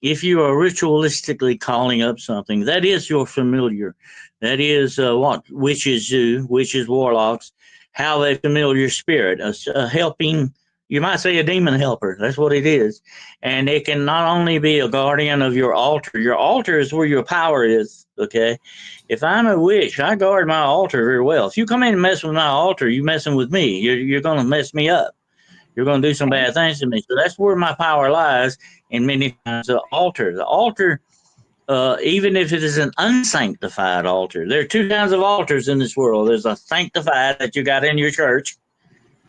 if you are ritualistically calling up something, that is your familiar. That is what witches do, witches, warlocks, how they familiar spirit, a helping, you might say a demon helper. That's what it is. And it can not only be a guardian of your altar. Your altar is where your power is, okay? If I'm a witch, I guard my altar very well. If you come in and mess with my altar, you're messing with me. You're going to mess me up. You're going to do some bad things to me. So that's where my power lies. And many times the altar, even if it is an unsanctified altar, there are two kinds of altars in this world. There's a sanctified that you got in your church,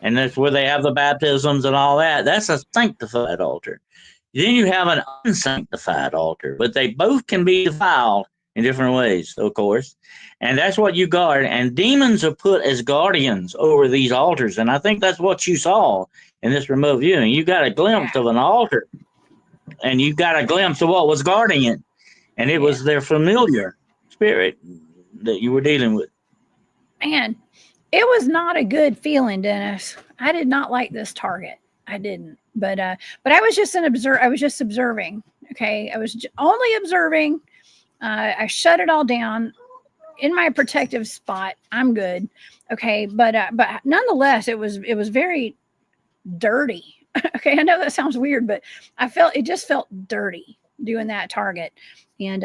and that's where they have the baptisms and all that. That's a sanctified altar. Then you have an unsanctified altar, but they both can be defiled in different ways, of course. And that's what you guard. And demons are put as guardians over these altars. And I think that's what you saw in this remote viewing. You got a glimpse of an altar, and you got a glimpse of what was guarding it. And it was their familiar spirit that you were dealing with. Man, it was not a good feeling, Dennis. I did not like this target. I didn't. But I was just I was just observing. Okay, I was only observing. I shut it all down. in my protective spot. I'm good. Okay. But nonetheless, it was very dirty. Okay. I know that sounds weird, but it just felt dirty doing that target. And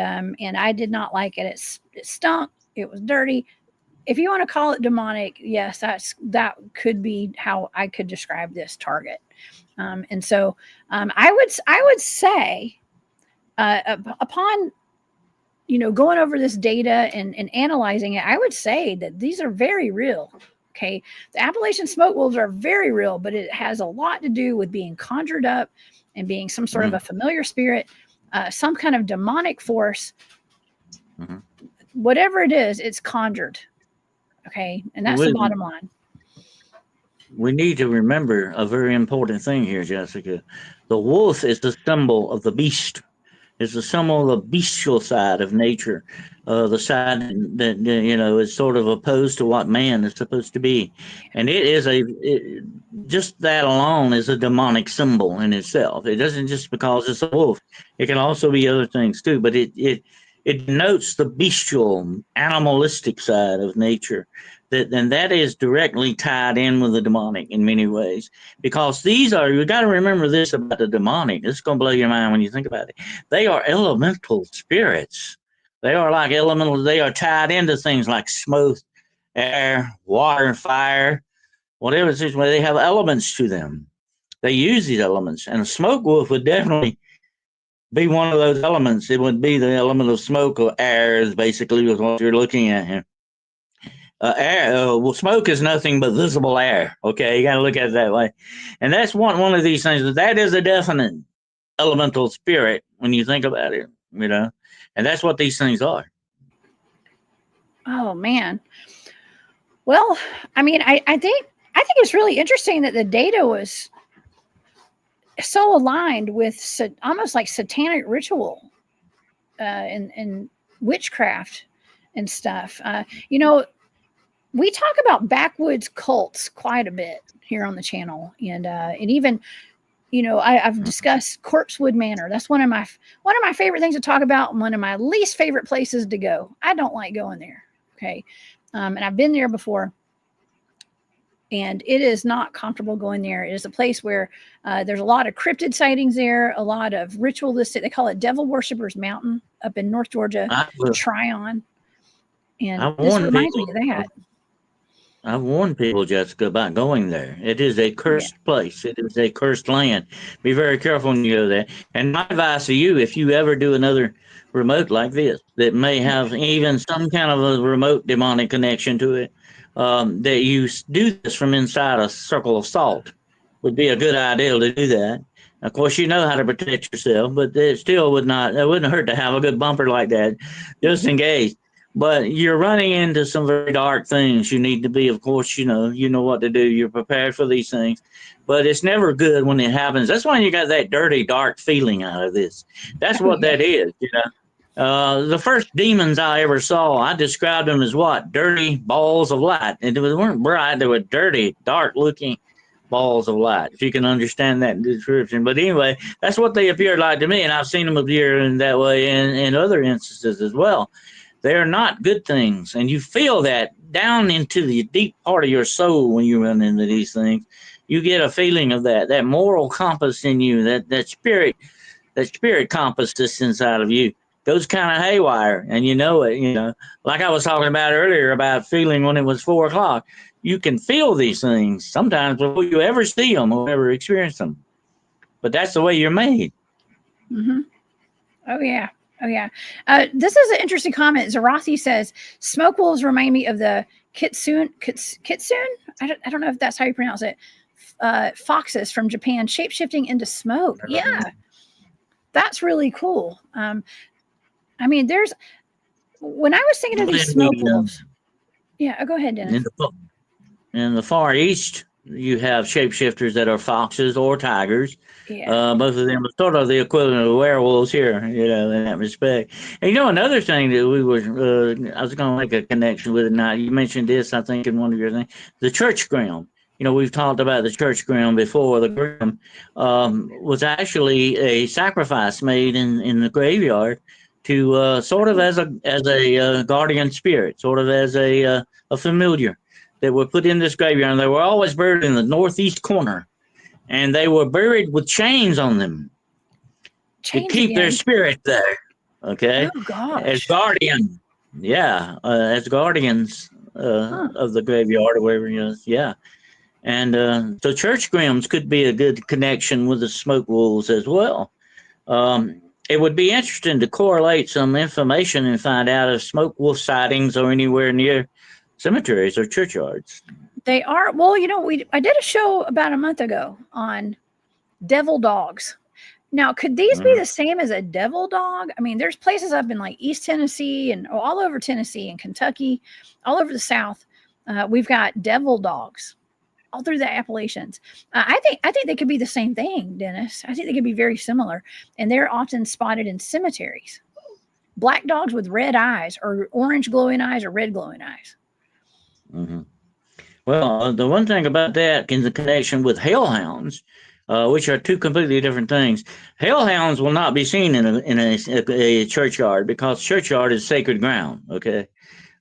I did not like it. It stunk. It was dirty. If you want to call it demonic, yes, that could be how I could describe this target. And so I would say upon going over this data and analyzing it, I would say that these are very real. Okay, the Appalachian smoke wolves are very real, but it has a lot to do with being conjured up and being some sort of a familiar spirit, some kind of demonic force. Whatever it is, it's conjured. Okay, and that's the bottom line. We need to remember a very important thing here, Jessica. The wolf is the symbol of the beast. It's the symbol of the bestial side of nature, the side that is sort of opposed to what man is supposed to be, and it is just that alone is a demonic symbol in itself. It doesn't just because it's a wolf; it can also be other things too. But it denotes the bestial, animalistic side of nature. And that is directly tied in with the demonic in many ways, because you got to remember this about the demonic. This is going to blow your mind when you think about it. They are elemental spirits. They are like elemental. They are tied into things like smoke, air, water, fire, whatever it is. They have elements to them. They use these elements, and a smoke wolf would definitely be one of those elements. It would be the element of smoke or air is basically what you're looking at here. Smoke is nothing but visible air. Okay, you got to look at it that way, and that's one of these things. That is a definite elemental spirit when you think about it, and that's what these things are. Oh man. Well, I mean, I think it's really interesting that the data was so aligned with almost like satanic ritual and witchcraft and stuff. We talk about backwoods cults quite a bit here on the channel, and even I've discussed Corpsewood Manor. That's one of my favorite things to talk about, and one of my least favorite places to go. I don't like going there. Okay, and I've been there before, and it is not comfortable going there. It is a place where there's a lot of cryptid sightings there, a lot of ritualistic. They call it Devil Worshippers Mountain up in North Georgia, Tryon, and this reminds me of that. I've warned people, Jessica, about going there. It is a cursed place. It is a cursed land. Be very careful when you go there. And my advice to you, if you ever do another remote like this, that may have even some kind of a remote demonic connection to it, that you do this from inside a circle of salt, would be a good idea to do that. Of course, you know how to protect yourself, but it still wouldn't hurt to have a good bumper like that, just in case. But you're running into some very dark things. You need to be, of course, you know what to do. You're prepared for these things. But it's never good when it happens. That's why you got that dirty, dark feeling out of this. That's what that is, The first demons I ever saw, I described them as what? Dirty balls of light. And they weren't bright. They were dirty, dark-looking balls of light, if you can understand that description. But anyway, that's what they appeared like to me. And I've seen them appear in that way in other instances as well. They're not good things, and you feel that down into the deep part of your soul when you run into these things. You get a feeling of that moral compass in you, that spirit compass that's inside of you goes kind of haywire, and you know it. Like I was talking about earlier about feeling when it was 4 o'clock. You can feel these things sometimes before you ever see them or ever experience them, but that's the way you're made. Mm-hmm. Oh yeah. Oh, yeah. This is an interesting comment. Zarathi says, smoke wolves remind me of the kitsune? I don't know if that's how you pronounce it. Foxes from Japan, shape-shifting into smoke. Yeah. That's really cool. I mean, when I was thinking of these smoke wolves. Yeah, go ahead, Dennis. In the Far East, you have shapeshifters that are foxes or tigers. Yeah. Both of them are sort of the equivalent of werewolves here, in that respect. And another thing that I was going to make a connection with it now. You mentioned this, I think, in one of your things, the church ground. We've talked about the church ground before. The ground was actually a sacrifice made in the graveyard to sort of as a guardian spirit, sort of as a familiar that were put in this graveyard. And they were always buried in the northeast corner, and they were buried with chains on them to keep their spirit there. Okay, oh gosh, as guardian, as guardians of the graveyard or wherever it is, And so church grims could be a good connection with the smoke wolves as well. It would be interesting to correlate some information and find out if smoke wolf sightings are anywhere near cemeteries or churchyards. They are. Well, I did a show about a month ago on devil dogs. Now, could these be the same as a devil dog? I mean, there's places up in like East Tennessee and all over Tennessee and Kentucky, all over the South. We've got devil dogs all through the Appalachians. I think they could be the same thing, Dennis. I think they could be very similar, and they're often spotted in cemeteries. Black dogs with red eyes, or orange glowing eyes, or red glowing eyes. Mm-hmm. Well, the one thing about that in the connection with hellhounds, which are two completely different things. Hellhounds will not be seen in a churchyard because churchyard is sacred ground. Okay,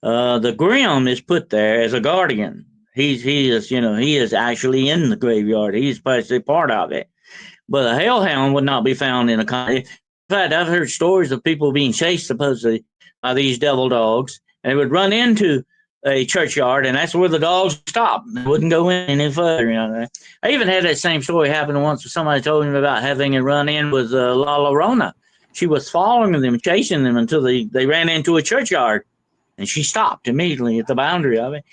the grim is put there as a guardian. He is actually in the graveyard. He's basically part of it. But a hellhound would not be found in a. In fact, I've heard stories of people being chased supposedly by these devil dogs, and they would run into a churchyard, and that's where the dogs stopped. They wouldn't go in any further. I even had that same story happen once. Somebody told me about having a run in with La Llorona. She was following them, chasing them until they ran into a churchyard, and she stopped immediately at the boundary of it.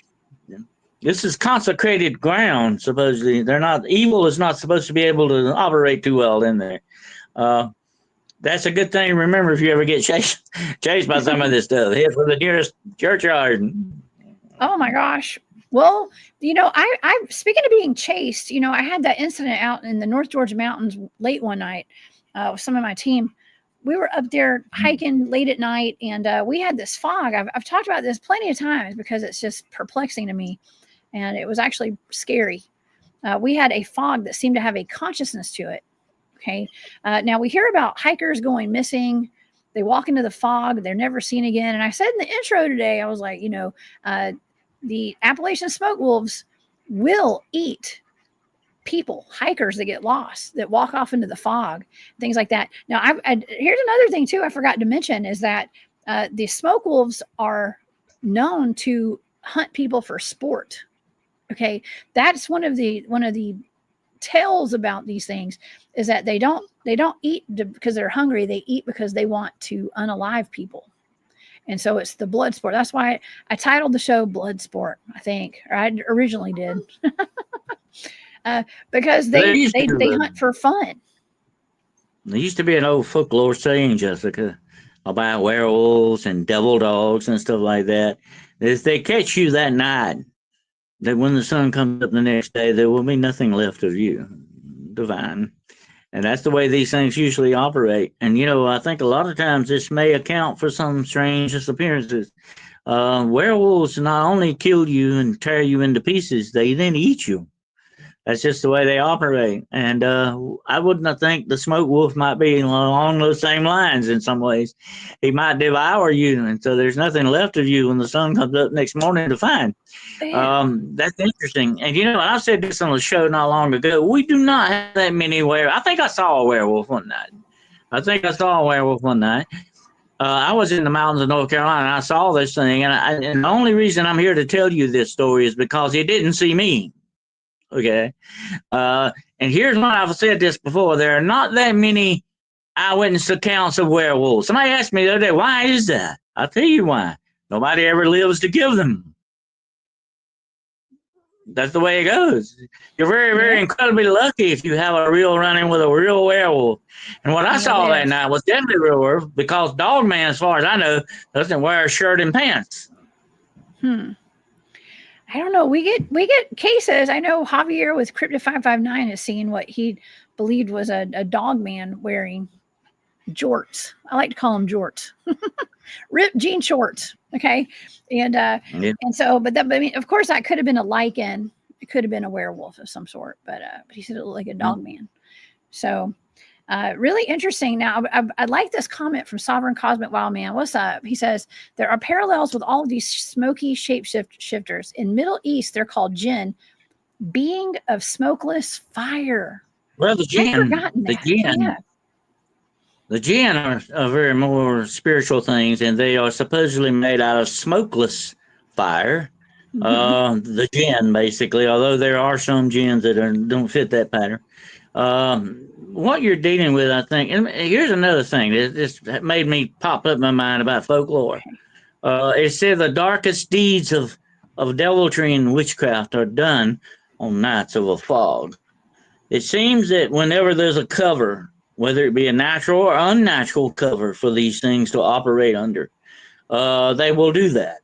This is consecrated ground, supposedly. Evil is not supposed to be able to operate too well in there. That's a good thing to remember if you ever get chased by some of this stuff. Head for the nearest churchyard. Oh my gosh. Well, I speaking of being chased, I had that incident out in the North Georgia mountains late one night with some of my team. We were up there hiking late at night, and we had this fog. I've talked about this plenty of times because it's just perplexing to me. And it was actually scary. We had a fog that seemed to have a consciousness to it. Okay. Now we hear about hikers going missing. They walk into the fog. They're never seen again. And I said in the intro today, I was like, the Appalachian smoke wolves will eat people, hikers that get lost, that walk off into the fog, things like that. Now, here's another thing too I forgot to mention is that the smoke wolves are known to hunt people for sport. Okay, that's one of the tales about these things is that they don't eat because they're hungry. They eat because they want to unalive people, and so it's the blood sport. That's why I titled the show "Blood Sport." I think, or I originally did, because they hunt for fun. There used to be an old folklore saying, Jessica, about werewolves and devil dogs and stuff like that. If they catch you that night, that when the sun comes up the next day, there will be nothing left of you, divine. And that's the way these things usually operate. And, I think a lot of times this may account for some strange disappearances. Werewolves not only kill you and tear you into pieces, they then eat you. That's just the way they operate. And I wouldn't think the smoke wolf might be along those same lines in some ways. He might devour you, and so there's nothing left of you when the sun comes up next morning to find. That's interesting. And, I said this on the show not long ago. We do not have that many werewolves. I think I saw a werewolf one night. I was in the mountains of North Carolina, and I saw this thing. And the only reason I'm here to tell you this story is because he didn't see me. Okay. And here's why I've said this before. There are not that many eyewitness accounts of werewolves. Somebody asked me the other day, why is that? I'll tell you why. Nobody ever lives to give them. That's the way it goes. You're very, very incredibly lucky if you have a real run-in with a real werewolf. And what I saw that night was definitely a real werewolf because Dogman, as far as I know, doesn't wear a shirt and pants. I don't know. We get cases. I know Javier with Cryptid 559 has seen what he believed was a dog man wearing jorts. I like to call them jorts, ripped jean shorts. Okay, and so, but I mean, of course, that could have been a lichen. It could have been a werewolf of some sort, but he said it looked like a dog man. So, Really interesting. Now, I like this comment from Sovereign Cosmic Wildman. What's up? He says, there are parallels with all of these smoky shapeshifters. In Middle East, they're called jinn, being of smokeless fire. Well, the jinn, Yeah. the jinn are very more spiritual things, and they are supposedly made out of smokeless fire. The jinn, basically, although there are some jinns that don't fit that pattern. What you're dealing with, I think, and here's another thing that just made me pop up in my mind about folklore. It said the darkest deeds of deviltry and witchcraft are done on nights of a fog. It seems that whenever there's a cover, whether it be a natural or unnatural cover for these things to operate under, they will do that.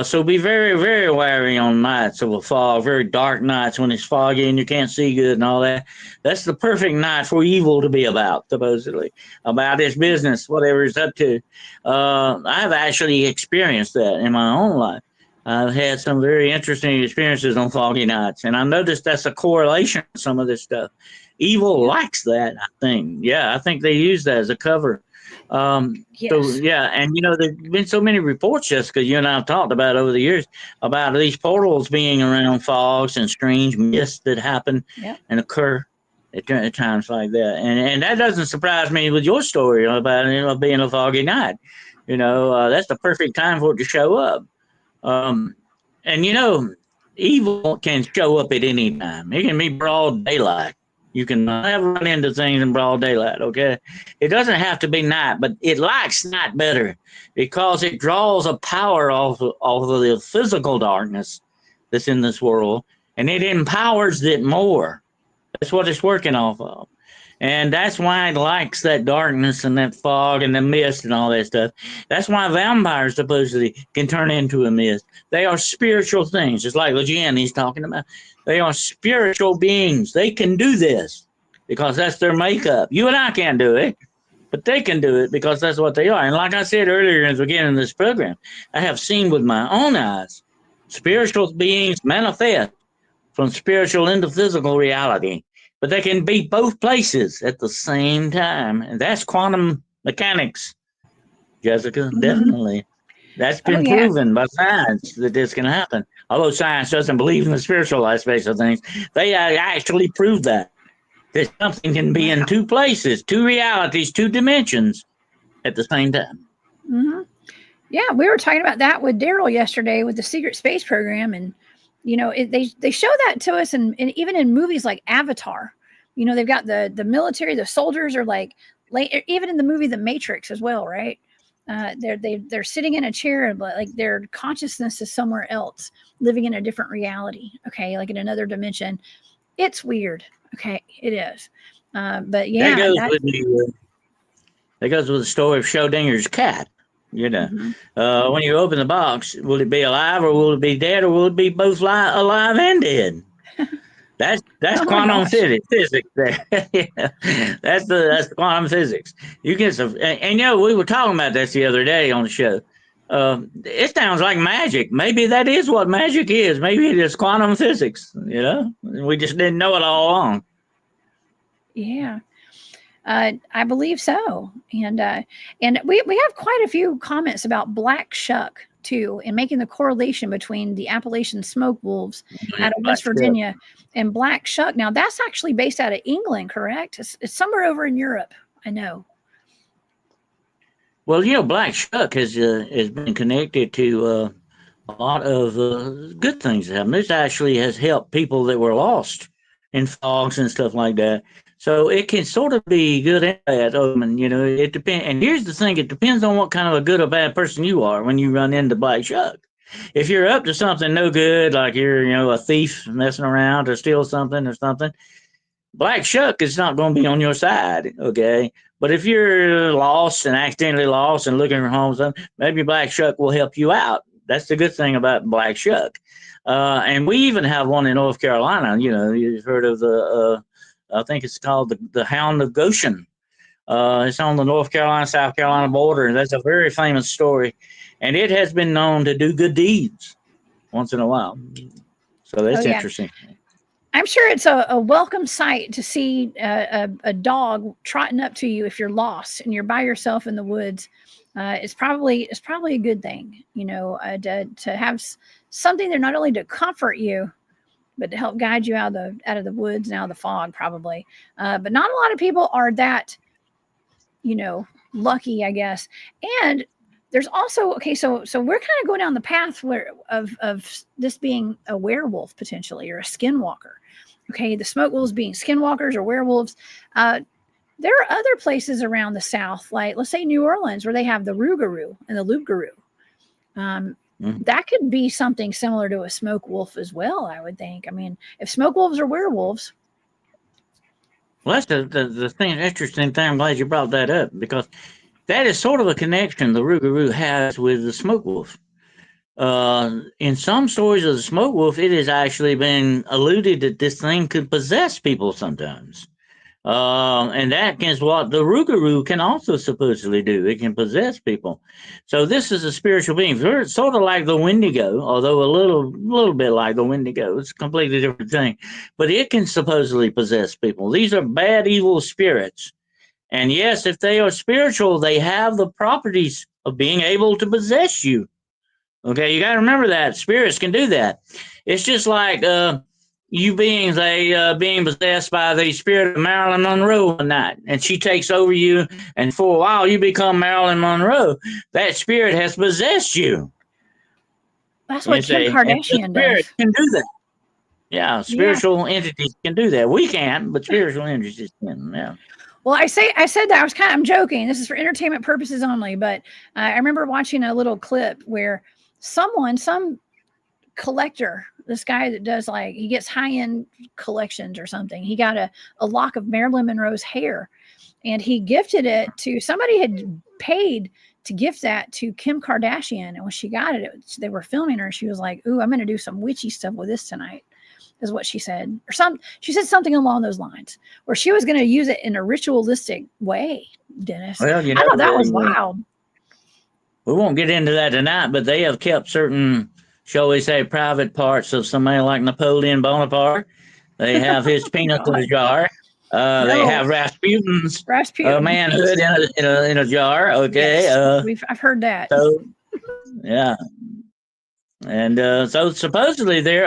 So be very, very wary on nights of a fog, very dark nights when it's foggy and you can't see good and all that. That's the perfect night for evil to be about, supposedly, about its business, whatever it's up to. I've actually experienced that in my own life. I've had some very interesting experiences on foggy nights, and I noticed that's a correlation with some of this stuff. Evil likes that, I think. Yeah, I think they use that as a cover. Yes. So, yeah, and there's been so many reports, Jessica, you and I have talked about over the years about these portals being around fogs and strange mists that happen and occur at times like that. And that doesn't surprise me with your story about being a foggy night. That's the perfect time for it to show up. And evil can show up at any time. It can be broad daylight. You can never run into things in broad daylight, okay? It doesn't have to be night, but it likes night better because it draws a power off of the physical darkness that's in this world, and it empowers it more. That's what it's working off of. And that's why it likes that darkness and that fog and the mist and all that stuff. That's why vampires supposedly can turn into a mist. They are spiritual things, just like the jinn he's talking about. They are spiritual beings. They can do this because that's their makeup. You and I can't do it, but they can do it because that's what they are. And like I said earlier in the beginning of this program, I have seen with my own eyes spiritual beings manifest from spiritual into physical reality. But they can be both places at the same time. And that's quantum mechanics, Jessica, definitely. That's been proven by science that this can happen. Although science doesn't believe in the spiritual aspects of things, they actually prove that something can be in two places, two realities, two dimensions at the same time. Yeah, we were talking about that with Daryl yesterday with the secret space program. And they show that to us, and even in movies like Avatar, they've got the military, the soldiers are like, even in the movie The Matrix as well, right? They're sitting in a chair, but like their consciousness is somewhere else, living in a different reality. Okay, like in another dimension. It's weird. Okay, it is. But yeah, that goes with the story of Schrodinger's cat. When you open the box, will it be alive or will it be dead or will it be both alive and dead? That's quantum physics there. That's quantum physics. You get some, and we were talking about this the other day on the show. It sounds like magic. Maybe that is what magic is. Maybe it is quantum physics. We just didn't know it all along. Yeah. I believe so. And we have quite a few comments about black shuck too, and making the correlation between the Appalachian smoke wolves out of West Virginia and black shuck. Now that's actually based out of England, correct? It's somewhere over in Europe, I know. Well, black shuck has been connected to a lot of good things that happen. This actually has helped people that were lost in fogs and stuff like that. So it can sort of be good and bad. It depends. And here's the thing: it depends on what kind of a good or bad person you are when you run into black shuck. If you're up to something no good, like you're a thief messing around to steal something or something, black shuck is not going to be on your side. Okay. But if you're lost and accidentally lost and looking for home, maybe black shuck will help you out. That's the good thing about black shuck. And we even have one in North Carolina. You've heard of the. I think it's called the Hound of Goshen. It's on the North Carolina, South Carolina border. That's a very famous story. And it has been known to do good deeds once in a while. So that's interesting. I'm sure it's a welcome sight to see a dog trotting up to you if you're lost and you're by yourself in the woods. It's probably a good thing, to have something there not only to comfort you, but to help guide you out of the woods and out of the fog, probably. But not a lot of people are that, lucky, I guess. And there's also, okay, so we're kind of going down the path of this being a werewolf potentially, or a skinwalker. Okay, the smoke wolves being skinwalkers or werewolves. There are other places around the South, like let's say New Orleans, where they have the rougarou and the loup-garou. That could be something similar to a smoke wolf as well, I would think. I mean, if smoke wolves are werewolves. Well, that's the thing, interesting thing. I'm glad you brought that up, because that is sort of a connection the rougarou has with the smoke wolf. In some stories of the smoke wolf, it has actually been alluded that this thing could possess people sometimes. And that is what the rougarou can also supposedly do. It can possess people. So this is a spiritual being. It's sort of like the Wendigo, although a little bit like the Wendigo. It's a completely different thing. But it can supposedly possess people. These are bad, evil spirits. And yes, if they are spiritual, they have the properties of being able to possess you. Okay, you got to remember that. Spirits can do that. It's just like you being possessed by the spirit of Marilyn Monroe one night, and she takes over you, and for a while you become Marilyn Monroe. That spirit has possessed you. That's what Kim Kardashian does. Can do that. Yeah, spiritual entities can do that. We can't, but spiritual entities can. Yeah. Well, I said that I'm joking. This is for entertainment purposes only, but I remember watching a little clip where some collector, this guy that does he gets high-end collections or something. He got a lock of Marilyn Monroe's hair, and he gifted it to somebody had paid to gift that to Kim Kardashian. And when she got it, they were filming her. She was like, "Ooh, I'm going to do some witchy stuff with this tonight," is what she said. She said something along those lines, where she was going to use it in a ritualistic way, Dennis. Well, I thought that was wild. We won't get into that tonight, but they have kept certain, shall we say, private parts of somebody like Napoleon Bonaparte. They have his penis in a jar. They have Rasputin's manhood in a jar. Okay, yes, I've heard that. So, yeah, and so supposedly there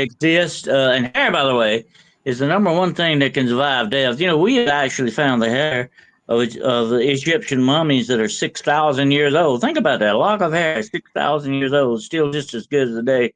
exists, and hair, by the way, is the number one thing that can survive death. We have actually found the hair of the Egyptian mummies that are 6,000 years old. Think about that. A lock of hair, 6,000 years old, still just as good as the day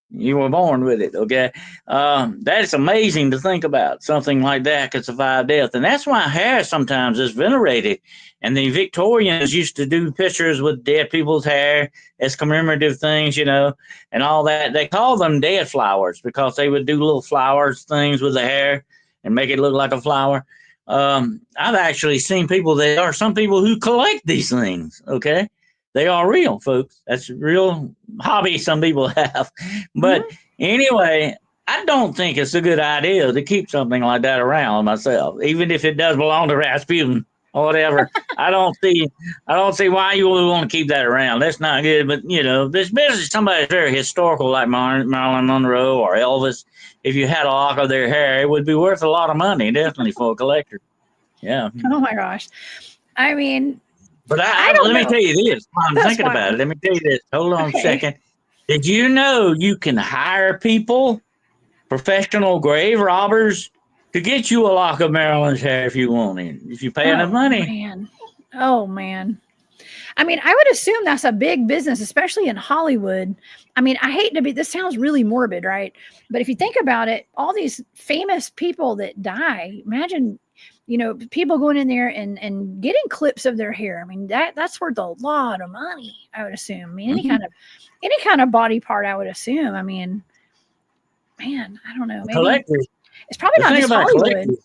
you were born with it, okay? That's amazing to think about. Something like that could survive death. And that's why hair sometimes is venerated. And the Victorians used to do pictures with dead people's hair as commemorative things, and all that. They call them dead flowers because they would do little flowers things with the hair and make it look like a flower. I've actually seen people. There are some people who collect these things. Okay, they are real, folks. That's a real hobby some people have. But anyway, I don't think it's a good idea to keep something like that around myself, even if it does belong to Rasputin or whatever. I don't see why you would want to keep that around. That's not good. But this business, somebody's very historical, like Marilyn Monroe or Elvis. If you had a lock of their hair, it would be worth a lot of money, definitely, for a collector. Yeah. Oh my gosh. I mean, but let me tell you this. I'm thinking about it. Let me tell you this. Hold on a second. Did you know you can hire people, professional grave robbers, to get you a lock of Marilyn's hair if you want it, if you pay enough money? Oh man. I mean, I would assume that's a big business, especially in Hollywood. I mean, I hate to be, this sounds really morbid, right? But if you think about it, all these famous people that die, imagine, people going in there and getting clips of their hair. I mean, that's worth a lot of money, I would assume. I mean, any kind of body part, I would assume. I mean, man, I don't know. Maybe collectors. It's probably not just Hollywood.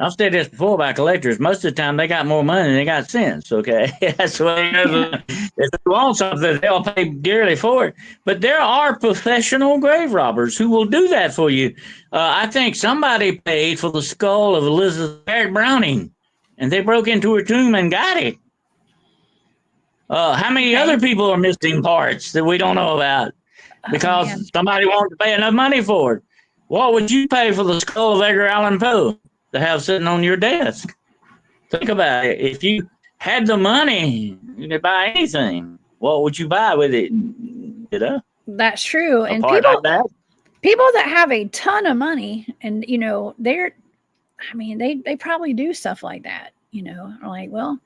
I've said this before about collectors. Most of the time, they got more money than they got sense. Okay, that's what it is. If they want something, they'll pay dearly for it. But there are professional grave robbers who will do that for you. I think somebody paid for the skull of Elizabeth Barrett Browning, and they broke into her tomb and got it. How many other people are missing parts that we don't know about? because somebody wanted to pay enough money for it. What would you pay for the skull of Edgar Allan Poe to have sitting on your desk? Think about it. If you had the money, you could buy anything. What would you buy with it? You know? That's true. A And part like that? people that have a ton of money and, they probably do stuff like that, like, well,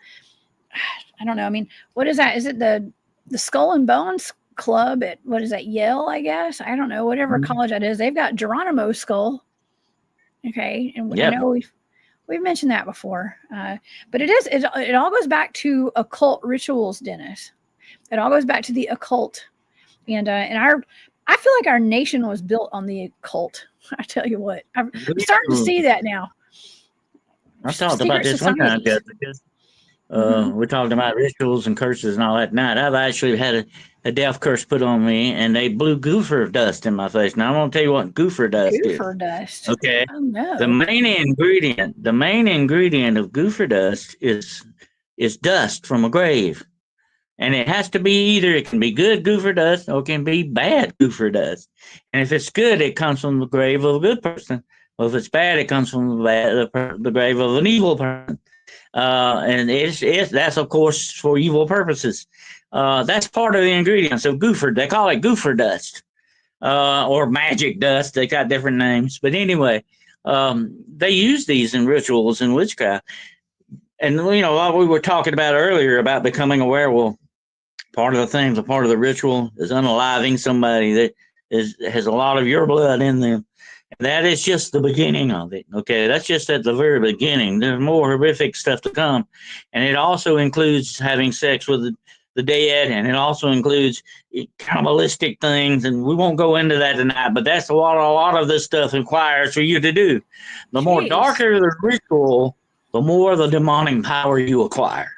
I don't know. I mean, what is that? Is it the Skull and Bones Club at, what is that, Yale, I guess? I don't know, whatever college that is. They've got Geronimo's skull. Okay. And I know we've mentioned that before. But it all goes back to occult rituals, Dennis. It all goes back to the occult. And I feel like our nation was built on the occult. I tell you what, I'm starting to see that now. I talked about this one time, because we talked about rituals and curses and all that night. I've actually had a death curse put on me, and they blew gopher dust in my face. Now I'm gonna tell you what gopher dust is. Gopher dust. Okay. Oh no. The main ingredient of gopher dust is dust from a grave. And it has to be it can be good gopher dust or it can be bad gopher dust. And if it's good, it comes from the grave of a good person. Well, if it's bad, it comes from the grave of an evil person. And that's, of course, for evil purposes. That's part of the ingredients of gopher. They call it gopher dust or magic dust. They got different names. But anyway, they use these in rituals and witchcraft. And, what we were talking about earlier about becoming a werewolf, part of the ritual is unaliving somebody that has a lot of your blood in them. And that is just the beginning of it. Okay, that's just at the very beginning. There's more horrific stuff to come. And it also includes having sex with the dead, and it also includes cannibalistic things. And we won't go into that tonight, but that's what a lot of this stuff requires for you to do. The more darker the ritual, the more the demonic power you acquire.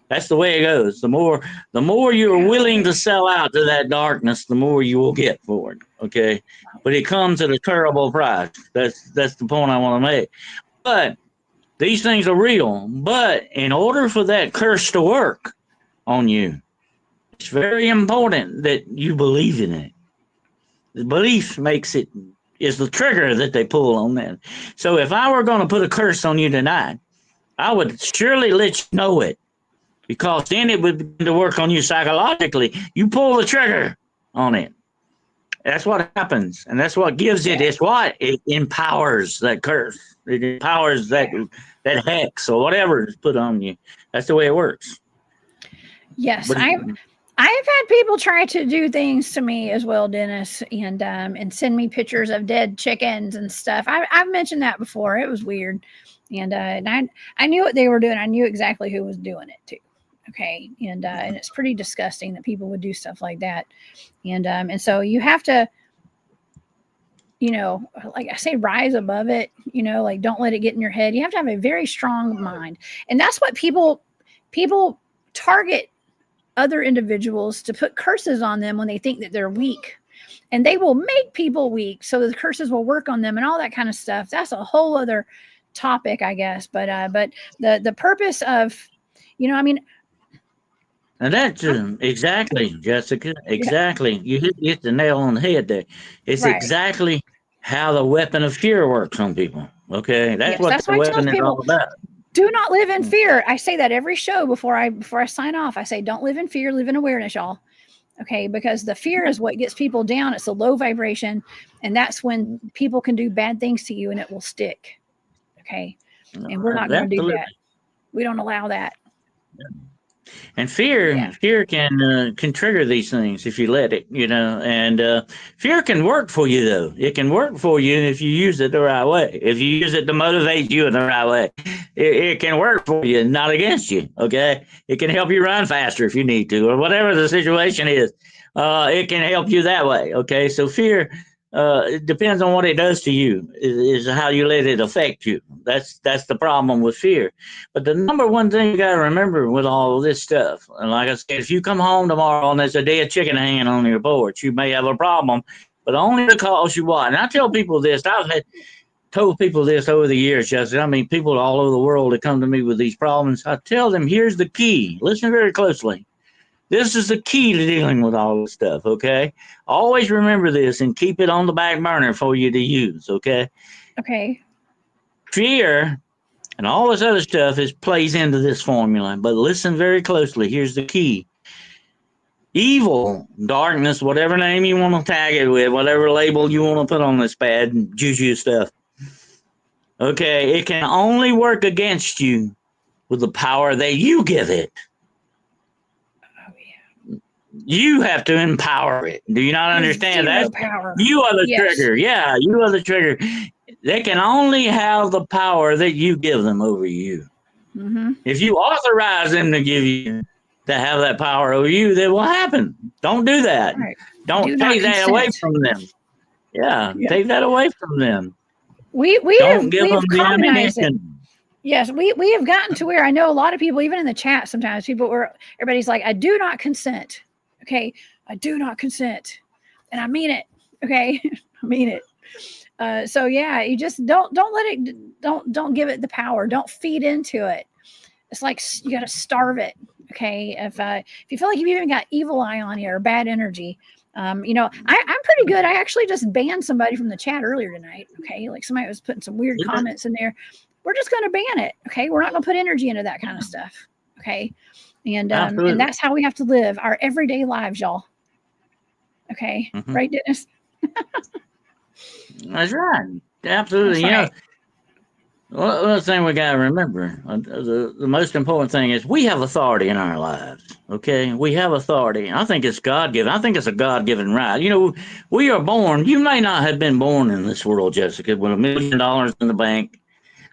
That's the way it goes. The more you're willing to sell out to that darkness, the more you will get for it. Okay, but it comes at a terrible price. That's the point I want to make. But these things are real. But in order for that curse to work on you, it's very important that you believe in it. The belief is the trigger that they pull on that. So if I were going to put a curse on you tonight, I would surely let you know it, because then it would begin to work on you psychologically. You pull the trigger on it. That's what happens, and that's what gives it. It's what it empowers that curse. It empowers that hex or whatever is put on you. That's the way it works. Yes, I've had people try to do things to me as well, Dennis, and send me pictures of dead chickens and stuff. I've mentioned that before. It was weird. And I knew what they were doing. I knew exactly who was doing it too. Okay. And it's pretty disgusting that people would do stuff like that. And so you have to, like I say, rise above it, like don't let it get in your head. You have to have a very strong mind. And that's what people target other individuals to put curses on them when they think that they're weak. And they will make people weak so the curses will work on them and all that kind of stuff. That's a whole other topic, I guess, but the purpose of, and that's exactly, Jessica, exactly. You hit the nail on the head there. It's right. Exactly how the weapon of fear works on people. Okay, that's what the weapon is all about. Do not live in fear. I say that every show before I sign off. I say, don't live in fear, live in awareness, y'all. Okay, because the fear is what gets people down. It's a low vibration, and that's when people can do bad things to you, and it will stick. Okay. And we're not going to do that. We don't allow that. And fear can trigger these things if you let it, and fear can work for you, though. It can work for you if you use it the right way. If you use it to motivate you in the right way, it can work for you, not against you. Okay. It can help you run faster if you need to, or whatever the situation is. It can help you that way. Okay. So fear, it depends on what it does to you, is how you let it affect you. That's the problem with fear. But the number one thing you got to remember with all of this stuff, and like I said, if you come home tomorrow and there's a dead chicken hanging on your porch, you may have a problem, but only because you what? And I tell people this, told people this over the years, Justin. I mean, people all over the world that come to me with these problems, I tell them, here's the key. Listen very closely. This is the key to dealing with all this stuff, okay? Always remember this and keep it on the back burner for you to use, okay? Okay. Fear and all this other stuff plays into this formula, but listen very closely. Here's the key. Evil, darkness, whatever name you want to tag it with, whatever label you want to put on this bad juju stuff, okay, it can only work against you with the power that you give it. Oh, yeah. You have to empower it. Do you not understand that? Power. You are the trigger. Yeah, you are the trigger. They can only have the power that you give them over you. Mm-hmm. If you authorize them to give you to have that power over you, then what happen? Don't do that. Right. Don't take that away from them. Yeah, take that away from them. We don't give them the ammunition. Yes, we have gotten to where I know a lot of people, even in the chat, sometimes everybody's like, I do not consent. Okay, I do not consent, and I mean it. Okay, I mean it. So yeah, you just don't let it. Don't give it the power. Don't feed into it. It's like you got to starve it. Okay, if you feel like you've even got evil eye on you or bad energy, I'm pretty good. I actually just banned somebody from the chat earlier tonight. Okay, like somebody was putting some weird comments in there. We're just going to ban it. Okay, we're not going to put energy into that kind of stuff. Okay, and that's how we have to live our everyday lives, y'all. Okay, right, Dennis? That's right. Absolutely. That's right. One thing we got to remember, the most important thing is we have authority in our lives, okay? We have authority. I think it's God-given. I think it's a God-given right. We are born. You may not have been born in this world, Jessica, with $1 million in the bank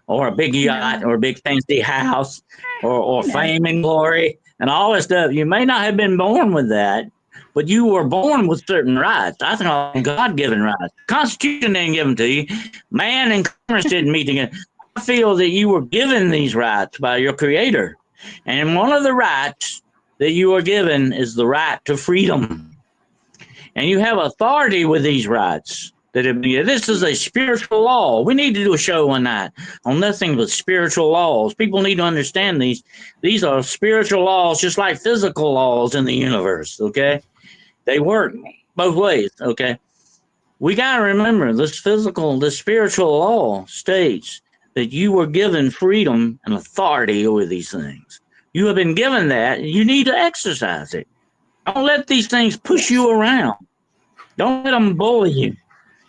or a big yacht or a big fancy house or fame and glory and all this stuff. You may not have been born with that, but you were born with certain rights. I think God-given rights. Constitution didn't give them to you. Man and Congress didn't meet together. I feel that you were given these rights by your creator. And one of the rights that you are given is the right to freedom. And you have authority with these rights. This is a spiritual law. We need to do a show one night on nothing but spiritual laws. People need to understand these. These are spiritual laws, just like physical laws in the universe, okay? They work both ways, okay? We got to remember this spiritual law states that you were given freedom and authority over these things. You have been given that, and you need to exercise it. Don't let these things push you around. Don't let them bully you.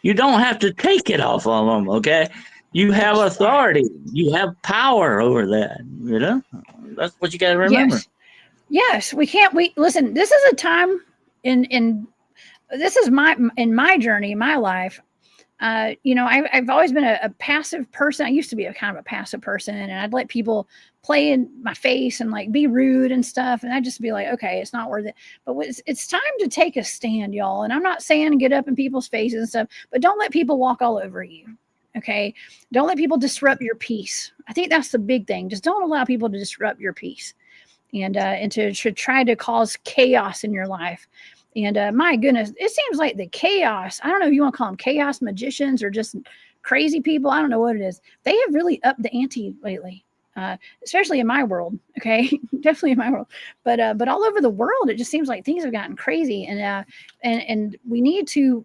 You don't have to take it off of them, okay? You have authority. You have power over that, That's what you got to remember. Yes, we can't. Listen, this is a time in my journey, my life. I've always been a passive person. I used to be a kind of a passive person, and I'd let people play in my face and like be rude and stuff. And I'd just be like, okay, it's not worth it. But it's time to take a stand, y'all. And I'm not saying get up in people's faces and stuff, but don't let people walk all over you. Okay. Don't let people disrupt your peace. I think that's the big thing. Just don't allow people to disrupt your peace and to try to cause chaos in your life. And my goodness, it seems like the chaos, I don't know if you want to call them chaos magicians or just crazy people. I don't know what it is. They have really upped the ante lately, especially in my world. Okay. Definitely in my world. But all over the world, it just seems like things have gotten crazy. And we need to,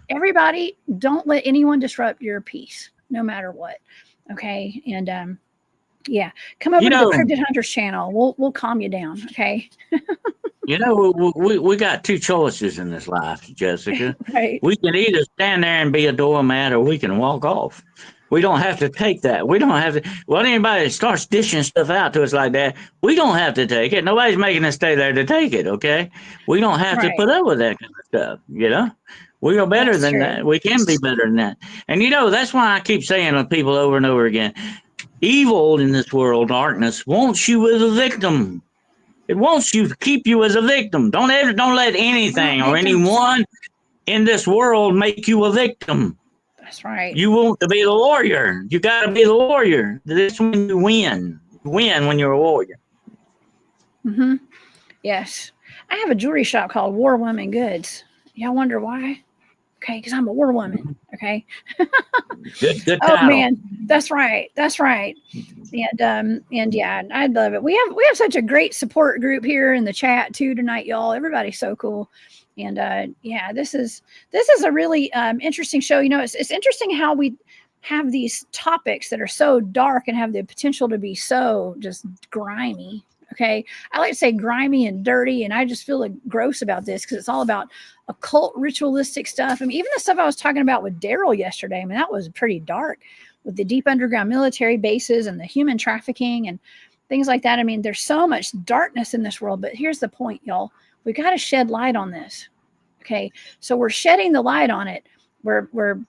everybody, don't let anyone disrupt your peace, no matter what. Okay. And come over to the Cryptid Hunters channel. We'll calm you down. Okay. We got two choices in this life, Jessica. Right. We can either stand there and be a doormat, or we can walk off. We don't have to take that. We don't have to. Well, anybody that starts dishing stuff out to us like that, we don't have to take it. Nobody's making us stay there to take it, okay? We don't have to put up with that kind of stuff, We are better than that. We can be better than that. And, that's why I keep saying to people over and over again, evil in this world, darkness, wants you as a victim. It wants you to keep you as a victim. Don't let anything or anyone in this world make you a victim. That's right. You want to be the warrior. You got to be the warrior. This when you win. You win when you're a warrior. Mm-hmm. Yes. I have a jewelry shop called War Women Goods. Y'all wonder why? Okay, because I'm a war woman. Okay. Good Oh title. man, that's right. That's right. And yeah, I love it. We have such a great support group here in the chat too tonight, y'all. Everybody's so cool. And yeah, this is a really interesting show. You know, it's interesting how we have these topics that are so dark and have the potential to be so just grimy. Okay. I like to say grimy and dirty, and I just feel like gross about this because it's all about occult ritualistic stuff. I mean, even the stuff I was talking about with Daryl yesterday, I mean, that was pretty dark with the deep underground military bases and the human trafficking and things like that. I mean, there's so much darkness in this world, but here's the point, y'all. We got to shed light on this. Okay. So we're shedding the light on it. We're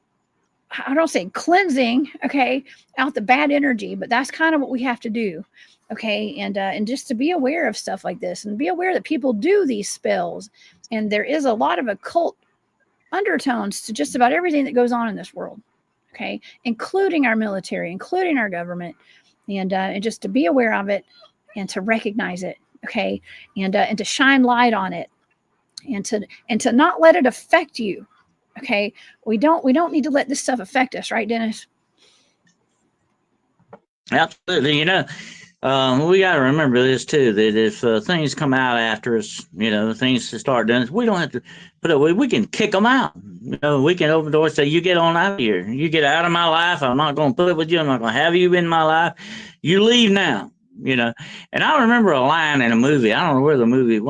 I don't say cleansing, okay, out the bad energy, but that's kind of what we have to do. Okay. And just to be aware of stuff like this and be aware that people do these spells. And there is a lot of occult undertones to just about everything that goes on in this world. Okay. Including our military, including our government, and just to be aware of it and to recognize it. Okay. And to shine light on it and to not let it affect you. Okay. We don't need to let this stuff affect us. Right, Dennis? Absolutely. You know, we got to remember this too, that if things come out after us, you know, things to start doing, we don't have to put up, we can kick them out. You know, we can open the door and say, you get on out of here. You get out of my life. I'm not going to put up with you. I'm not going to have you in my life. You leave now. You know, and I remember a line in a movie. I don't know what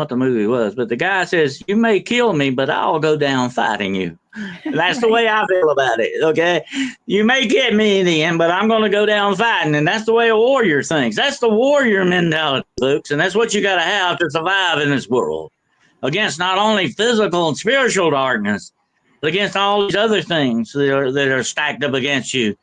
the movie was, but the guy says, you may kill me, but I'll go down fighting you. And that's the way I feel about it. Okay. You may get me in the end, but I'm going to go down fighting. And that's the way a warrior thinks. That's the warrior mentality, folks. And that's what you got to have to survive in this world against not only physical and spiritual darkness, but against all these other things that are stacked up against you.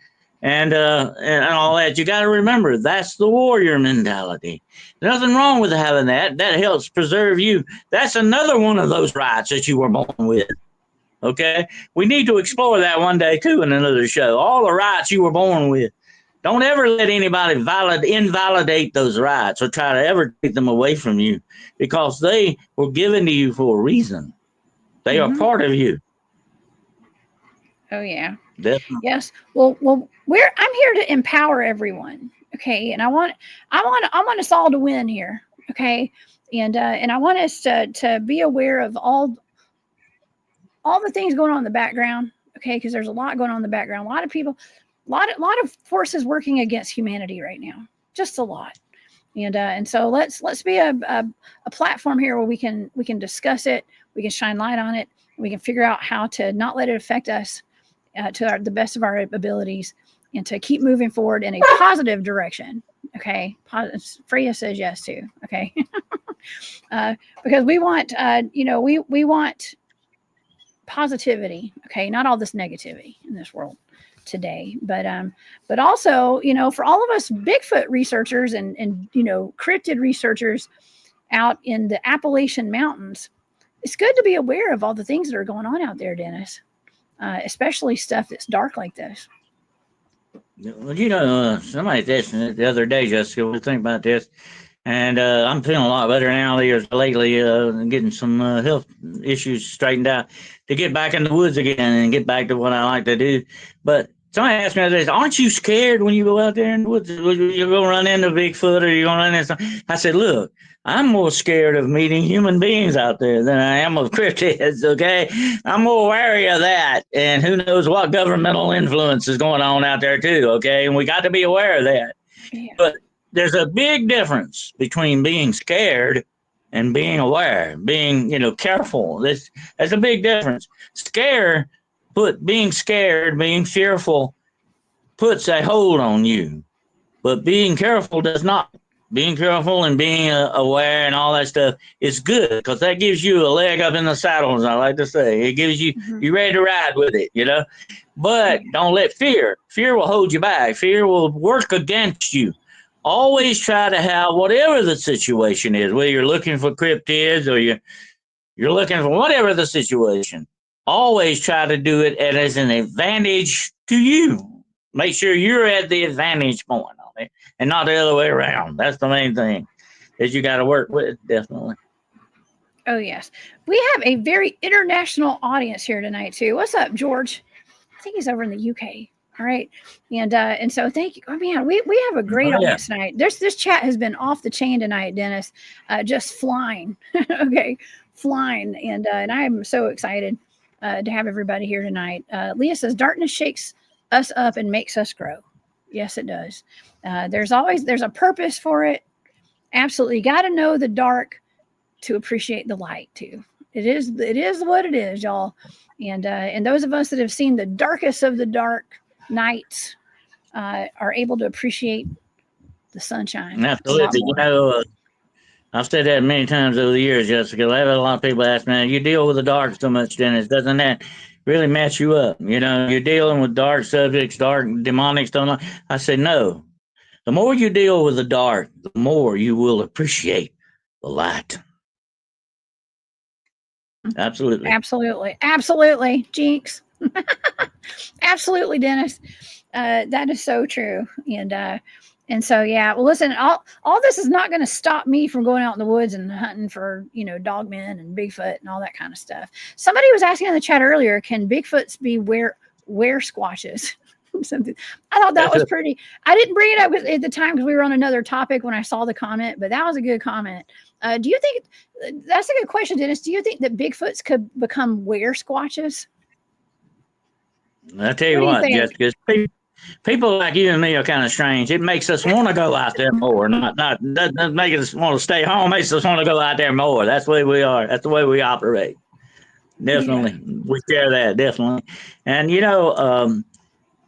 And all that. You got to remember, that's the warrior mentality. There's nothing wrong with having that. That helps preserve you. That's another one of those rights that you were born with. Okay? We need to explore that one day, too, in another show. All the rights you were born with. Don't ever let anybody invalidate those rights or try to ever take them away from you, because they were given to you for a reason. They are part of you. Oh, yeah. Definitely. Yes. Well, I'm here to empower everyone. Okay. And I want us all to win here. Okay. And I want us to be aware of all the things going on in the background. Okay. Because there's a lot going on in the background. A lot of people, a lot of forces working against humanity right now. Just a lot. And so let's be a platform here where we can discuss it. We can shine light on it. We can figure out how to not let it affect us. To the best of our abilities, and to keep moving forward in a positive direction. Okay. Freya says yes too. Okay. Because we want, we want positivity. Okay. Not all this negativity in this world today, but also, for all of us Bigfoot researchers and cryptid researchers out in the Appalachian Mountains, it's good to be aware of all the things that are going on out there, Dennis. Especially stuff that's dark like this. Well, somebody asked me the other day, Jessica, what do you think about this? And I'm feeling a lot better now lately, getting some health issues straightened out to get back in the woods again and get back to what I like to do. But somebody asked me the other day, aren't you scared when you go out there in the woods? You're going to run into Bigfoot or you're going to run into something? I said, look, I'm more scared of meeting human beings out there than I am of cryptids, okay? I'm more wary of that. And who knows what governmental influence is going on out there too, okay? And we got to be aware of that. Yeah. But there's a big difference between being scared and being aware, being, careful. That's a big difference. Being scared, being fearful puts a hold on you. But being careful does not. Being careful and being aware and all that stuff is good, because that gives you a leg up in the saddle, as I like to say. It gives you, you're ready to ride with it, But don't let fear will hold you back. Fear will work against you. Always try to have, whatever the situation is, whether you're looking for cryptids or you're looking for whatever the situation, always try to do it as an advantage to you. Make sure you're at the advantage point on it and not the other way around. That's the main thing that you got to work with, definitely. Oh, yes. We have a very international audience here tonight, too. What's up, George? I think he's over in the UK. All right. And so thank you. Oh, man, we have a great audience tonight. This chat has been off the chain tonight, Dennis. Just flying. Okay. Flying. And I am so excited to have everybody here tonight. Leah says, darkness shakes us up and makes us grow. Yes, it does. There's a purpose for it. Absolutely. Got to know the dark to appreciate the light too. It is what it is, y'all. And those of us that have seen the darkest of the dark nights are able to appreciate the sunshine. Absolutely. You know, I've said that many times over the years, Jessica. I have a lot of people ask me, you deal with the dark so much, Dennis. Doesn't that really mess you up? You know, you're dealing with dark subjects, dark demonic stuff. I said, no. The more you deal with the dark, the more you will appreciate the light. Absolutely. Absolutely. Jinx. Absolutely, Dennis. That is so true. And so, yeah, well, listen, all this is not going to stop me from going out in the woods and hunting for, Dogman and Bigfoot and all that kind of stuff. Somebody was asking in the chat earlier, can Bigfoots be were squatches? Something. I thought that was pretty. I didn't bring it up at the time because we were on another topic when I saw the comment, but that was a good comment. Do you think that's a good question, Dennis? Do you think that Bigfoots could become were squatches? I tell you what, Jessica, people like you and me are kind of strange. It makes us want to go out there more. Not doesn't make us want to stay home. It makes us want to go out there more. That's the way we are. That's the way we operate. Definitely, we share that definitely. And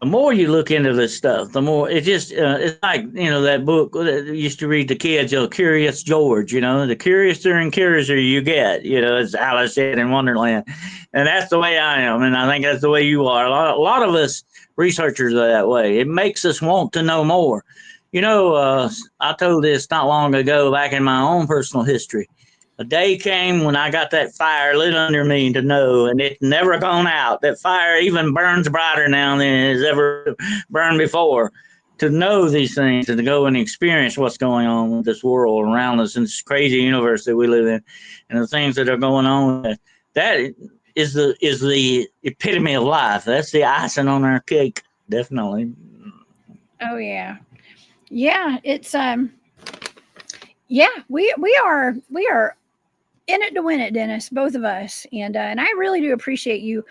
the more you look into this stuff, the more it just it's like that book that used to read to kids, Curious George. The curiouser and curiouser you get. As Alice said in Wonderland, and that's the way I am, and I think that's the way you are. A lot of us researchers are that way. It makes us want to know more. I told this not long ago, back in my own personal history. A day came when I got that fire lit under me to know, and it's never gone out. That fire even burns brighter now than it has ever burned before. To know these things and to go and experience what's going on with this world around us and this crazy universe that we live in, and the things that are going on. That is the epitome of life. That's the icing on our cake, definitely. Oh yeah, it's we are in it to win it, Dennis, both of us. And I really do appreciate you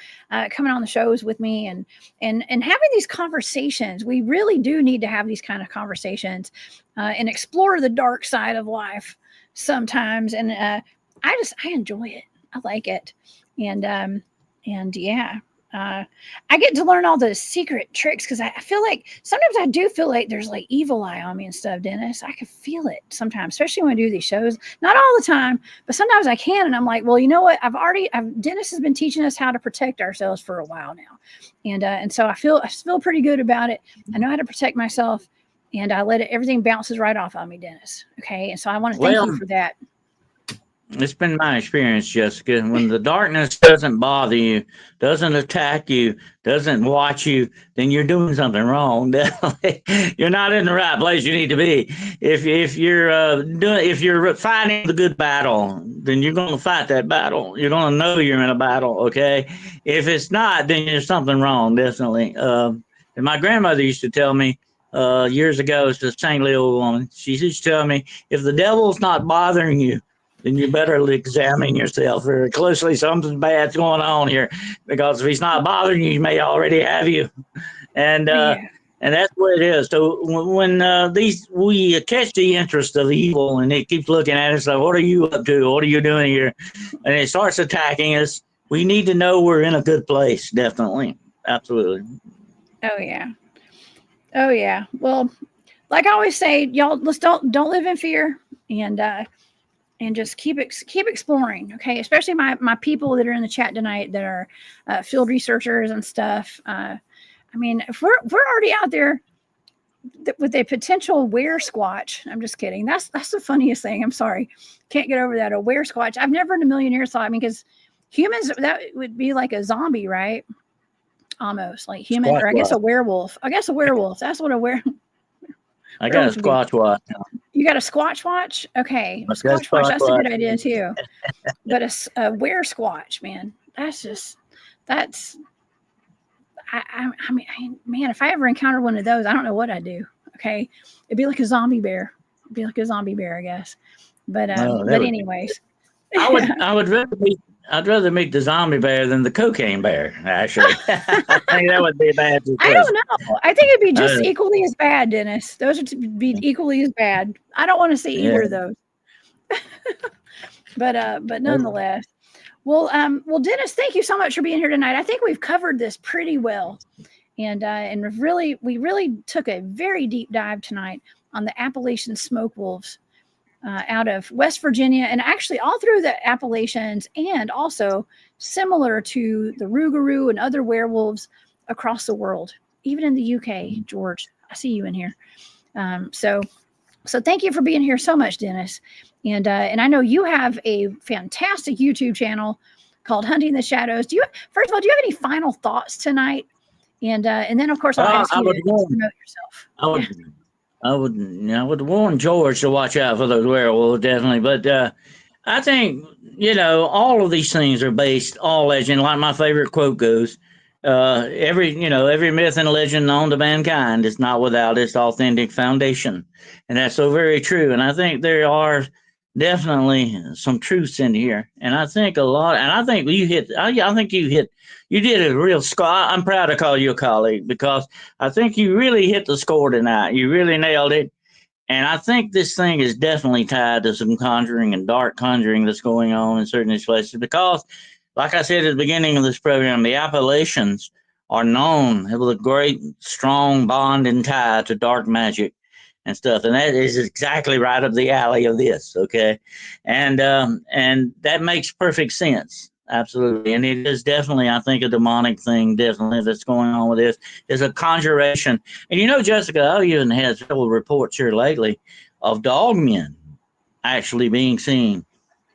coming on the shows with me and having these conversations. We really do need to have these kind of conversations and explore the dark side of life sometimes. And I enjoy it. I like it. And yeah. I get to learn all the secret tricks because I feel like sometimes I do feel like there's like evil eye on me and stuff, Dennis. I can feel it sometimes, especially when I do these shows. Not all the time, but sometimes I can. And I'm like, well, you know what? Dennis has been teaching us how to protect ourselves for a while now. And so I feel pretty good about it. I know how to protect myself, and I let everything bounces right off on me, Dennis. Okay. And so I want to thank you for that. It's been my experience, Jessica. When the darkness doesn't bother you, doesn't attack you, doesn't watch you, then you're doing something wrong. You're not in the right place you need to be. If you're fighting the good battle, then you're going to fight that battle. You're going to know you're in a battle. Okay. If it's not, then there's something wrong. Definitely. And my grandmother used to tell me years ago, it's a saintly old woman. She used to tell me, if the devil's not bothering you, then you better examine yourself very closely. Something bad's going on here, because if he's not bothering you, he may already have you. And that's what it is. So when we catch the interest of evil, and it keeps looking at us like, what are you up to? What are you doing here? And it starts attacking us. We need to know we're in a good place. Definitely. Absolutely. Oh yeah. Well, like I always say, y'all, let's don't live in fear, and just keep exploring, okay? Especially my people that are in the chat tonight that are field researchers and stuff. I mean, if we're already out there with a potential were-squatch, I'm just kidding. That's the funniest thing. I'm sorry, can't get over that. A were-squatch. I've never in a million years thought. I mean, because humans, that would be like a zombie, right? Almost like human, or I guess a werewolf. That's what a werewolf. I got a Squatch watch. You got a Squatch watch? Okay. Well, Squatch watch, that's a good idea too. But a wear Squatch, man, I mean, man, if I ever encountered one of those, I don't know what I'd do. Okay. It'd be like a zombie bear. It'd be like a zombie bear, I guess. But anyways. I'd rather meet the zombie bear than the cocaine bear, actually. I think that would be a bad situation. I don't know. I think it'd be just equally as bad, Dennis. Those are to be equally as bad. I don't want to see either of those. But nonetheless. Well, Dennis, thank you so much for being here tonight. I think we've covered this pretty well. And we really took a very deep dive tonight on the Appalachian smoke wolves. Out of West Virginia and actually all through the Appalachians, and also similar to the Rougarou and other werewolves across the world, even in the UK. George, I see you in here. So thank you for being here so much, Dennis. And I know you have a fantastic YouTube channel called Hunting the Shadows. First of all, do you have any final thoughts tonight? And then of course I'll ask you to promote yourself. I would warn George to watch out for those werewolves, definitely. But I think, all of these things are based, all legend, like my favorite quote goes, every myth and legend known to mankind is not without its authentic foundation. And that's so very true. And I think there are definitely some truths in here. And I think you did a real score. I'm proud to call you a colleague, because I think you really hit the score tonight. You really nailed it. And I think this thing is definitely tied to some conjuring and dark conjuring that's going on in certain places, because, like I said at the beginning of this program, the Appalachians are known with a great, strong bond and tie to dark magic and stuff. And that is exactly right up the alley of this. Okay. And that makes perfect sense. Absolutely. And it is definitely, I think, a demonic thing, definitely, that's going on with this. There's a conjuration. And Jessica, I even had several reports here lately of dogmen actually being seen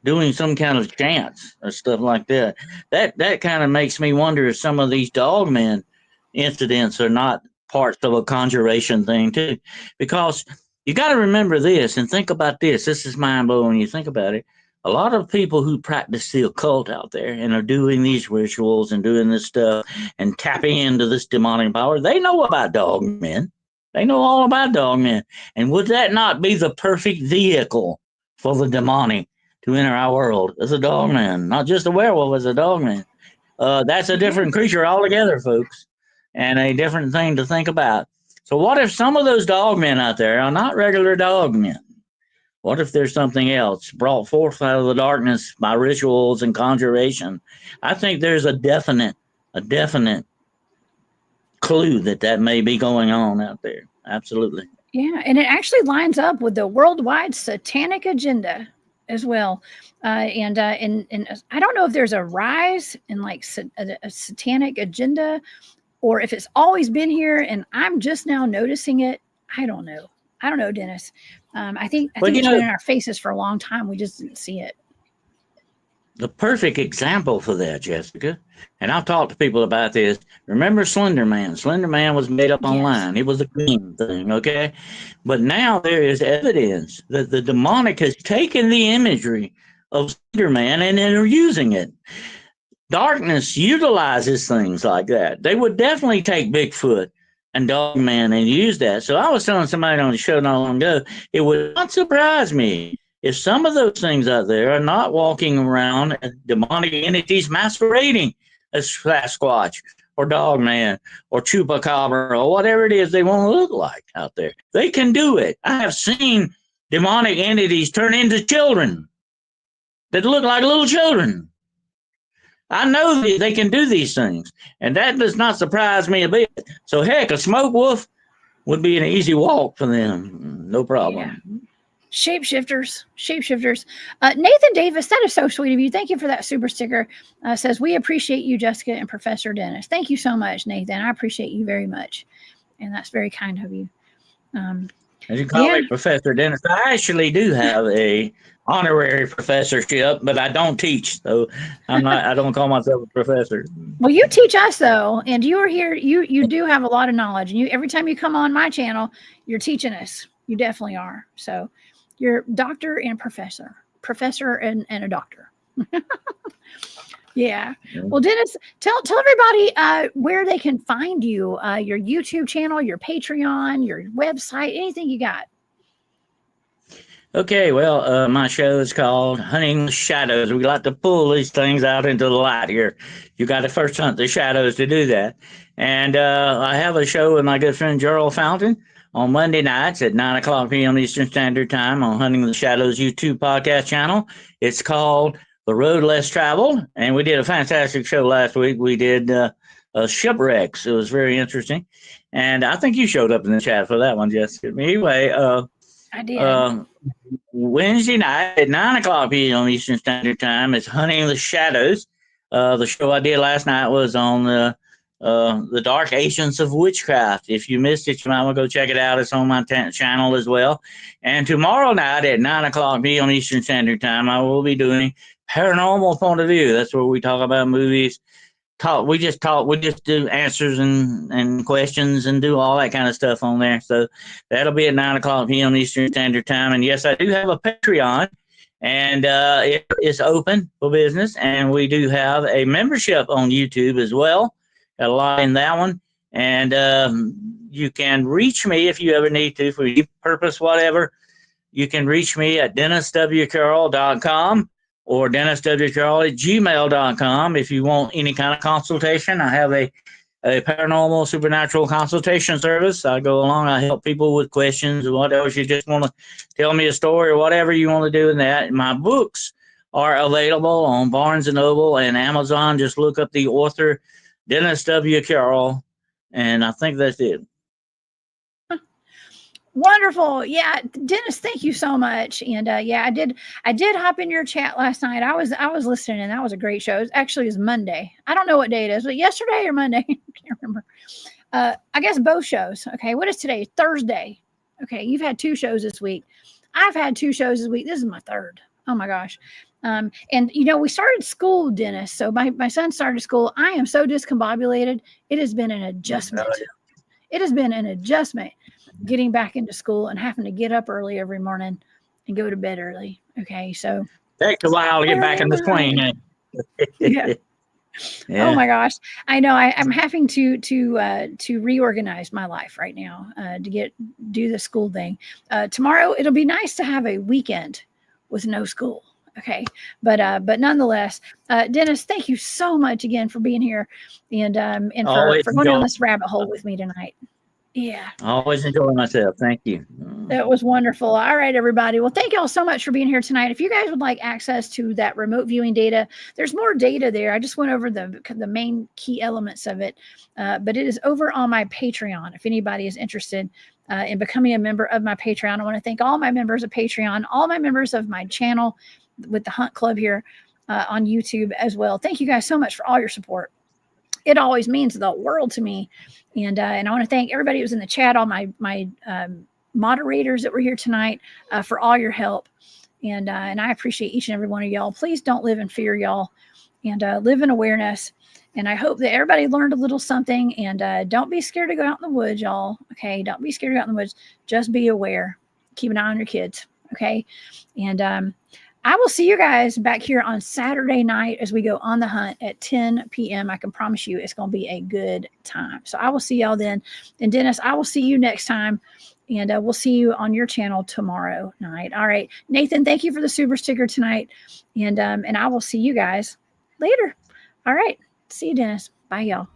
doing some kind of chants or stuff like that. That kind of makes me wonder if some of these dogmen incidents are not parts of a conjuration thing too. Because you got to remember this and think about this. This is mind-blowing when you think about it. A lot of people who practice the occult out there and are doing these rituals and doing this stuff and tapping into this demonic power, they know about dogmen. They know all about dogmen. And would that not be the perfect vehicle for the demonic to enter our world as a dogman? Not just a werewolf, as a dogman. That's a different creature altogether, folks, and a different thing to think about. So what if some of those dogmen out there are not regular dogmen? What if there's something else brought forth out of the darkness by rituals and conjuration? I think there's a definite clue that may be going on out there. Absolutely. Yeah, and it actually lines up with the worldwide satanic agenda as well. And I don't know if there's a rise in like a satanic agenda, or if it's always been here and I'm just now noticing it. I don't know, Dennis. I think it's been in our faces for a long time. We just didn't see it. The perfect example for that, Jessica, and I've talked to people about this. Remember Slender Man? Slender Man was made up online. It was a green thing, okay? But now there is evidence that the demonic has taken the imagery of Slender Man and they're using it. Darkness utilizes things like that. They would definitely take Bigfoot and Dogman and use that. So I was telling somebody on the show not long ago, it would not surprise me if some of those things out there are not walking around as demonic entities masquerading as Sasquatch or Dogman or Chupacabra or whatever it is they want to look like out there. They can do it. I have seen demonic entities turn into children that look like little children. I know they can do these things, and that does not surprise me a bit. So, heck, a smoke wolf would be an easy walk for them. No problem. Yeah. Shapeshifters. Nathan Davis, that is so sweet of you. Thank you for that super sticker. Says, we appreciate you, Jessica and Professor Dennis. Thank you so much, Nathan. I appreciate you very much. And that's very kind of you. As you call me Professor Dennis, I actually do have a honorary professorship, but I don't teach, so I don't call myself a professor. Well, you teach us though, and you are here. You do have a lot of knowledge, and every time you come on my channel, you're teaching us. You definitely are. So you're doctor and professor and a doctor. Yeah. Well, Dennis, tell everybody where they can find you, your YouTube channel, your Patreon, your website, anything you got. Okay, well, my show is called Hunting the Shadows. We like to pull these things out into the light here. You got to first hunt the shadows to do that. And I have a show with my good friend Gerald Fountain on Monday nights at 9 o'clock p.m. Eastern Standard Time on Hunting the Shadows YouTube podcast channel. It's called The Road Less Traveled, and we did a fantastic show last week. We did shipwrecks. It was very interesting. And I think you showed up in the chat for that one, Jessica. Anyway, I did. Wednesday night at 9 o'clock p.m. Eastern Standard Time is Hunting the Shadows. The show I did last night was on the Dark Agents of Witchcraft. If you missed it, you might want to go check it out. It's on my channel as well. And tomorrow night at 9 o'clock p.m. Eastern Standard Time, I will be doing Paranormal Point of View. That's where we talk about movies. We just do answers and questions and do all that kind of stuff on there. So that'll be at 9 o'clock p.m. Eastern Standard Time. And yes, I do have a Patreon, and it is open for business. And we do have a membership on YouTube as well. Got a lot in that one. And you can reach me if you ever need to for any purpose, whatever. You can reach me at denniswcarroll.com. or denniswcarroll@gmail.com if you want any kind of consultation. I have a paranormal supernatural consultation service. I go along, I help people with questions or whatever. If you just want to tell me a story or whatever you want to do in that. My books are available on Barnes & Noble and Amazon. Just look up the author, Dennis W. Carroll, and I think that's it. Wonderful. Yeah. Dennis, thank you so much. And yeah, I did hop in your chat last night. I was listening, and that was a great show. It was Monday. I don't know what day it is, but yesterday or Monday. I can't remember. I guess both shows. Okay. What is today? Thursday. Okay. You've had 2 shows this week. I've had 2 shows this week. This is my 3rd. Oh my gosh. And we started school, Dennis. So my son started school. I am so discombobulated. It has been an adjustment. It has been an adjustment getting back into school and having to get up early every morning and go to bed early. Okay. So takes a while to get back in the swing. Yeah. Oh my gosh. I know I'm having to reorganize my life right now, to do the school thing. Tomorrow, it'll be nice to have a weekend with no school. Okay. But nonetheless, Dennis, thank you so much again for being here and for going down this rabbit hole with me tonight. Yeah. I always enjoy myself. Thank you. That was wonderful. All right, everybody. Well, thank you all so much for being here tonight. If you guys would like access to that remote viewing data, there's more data there. I just went over the main key elements of it, but it is over on my Patreon. If anybody is interested in becoming a member of my Patreon, I want to thank all my members of Patreon, all my members of my channel with the Hunt Club here on YouTube as well. Thank you guys so much for all your support. It always means the world to me. And I want to thank everybody who was in the chat, all my moderators that were here tonight, for all your help. And I appreciate each and every one of y'all. Please don't live in fear, y'all, and live in awareness. And I hope that everybody learned a little something. And don't be scared to go out in the woods, y'all. Okay. Don't be scared to go out in the woods. Just be aware. Keep an eye on your kids. Okay. And I will see you guys back here on Saturday night as we go on the hunt at 10 p.m. I can promise you it's going to be a good time. So I will see y'all then. And Dennis, I will see you next time. And we'll see you on your channel tomorrow night. All right. Nathan, thank you for the super sticker tonight. And I will see you guys later. All right. See you, Dennis. Bye, y'all.